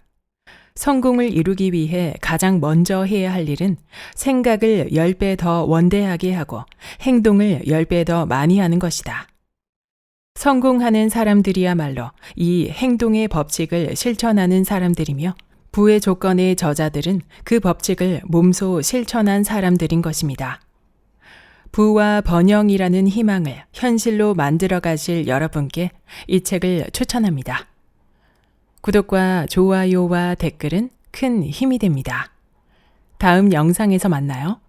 성공을 이루기 위해 가장 먼저 해야 할 일은 생각을 10배 더 원대하게 하고 행동을 10배 더 많이 하는 것이다. 성공하는 사람들이야말로 이 행동의 법칙을 실천하는 사람들이며 부의 조건의 저자들은 그 법칙을 몸소 실천한 사람들인 것입니다. 부와 번영이라는 희망을 현실로 만들어 가실 여러분께 이 책을 추천합니다. 구독과 좋아요와 댓글은 큰 힘이 됩니다. 다음 영상에서 만나요.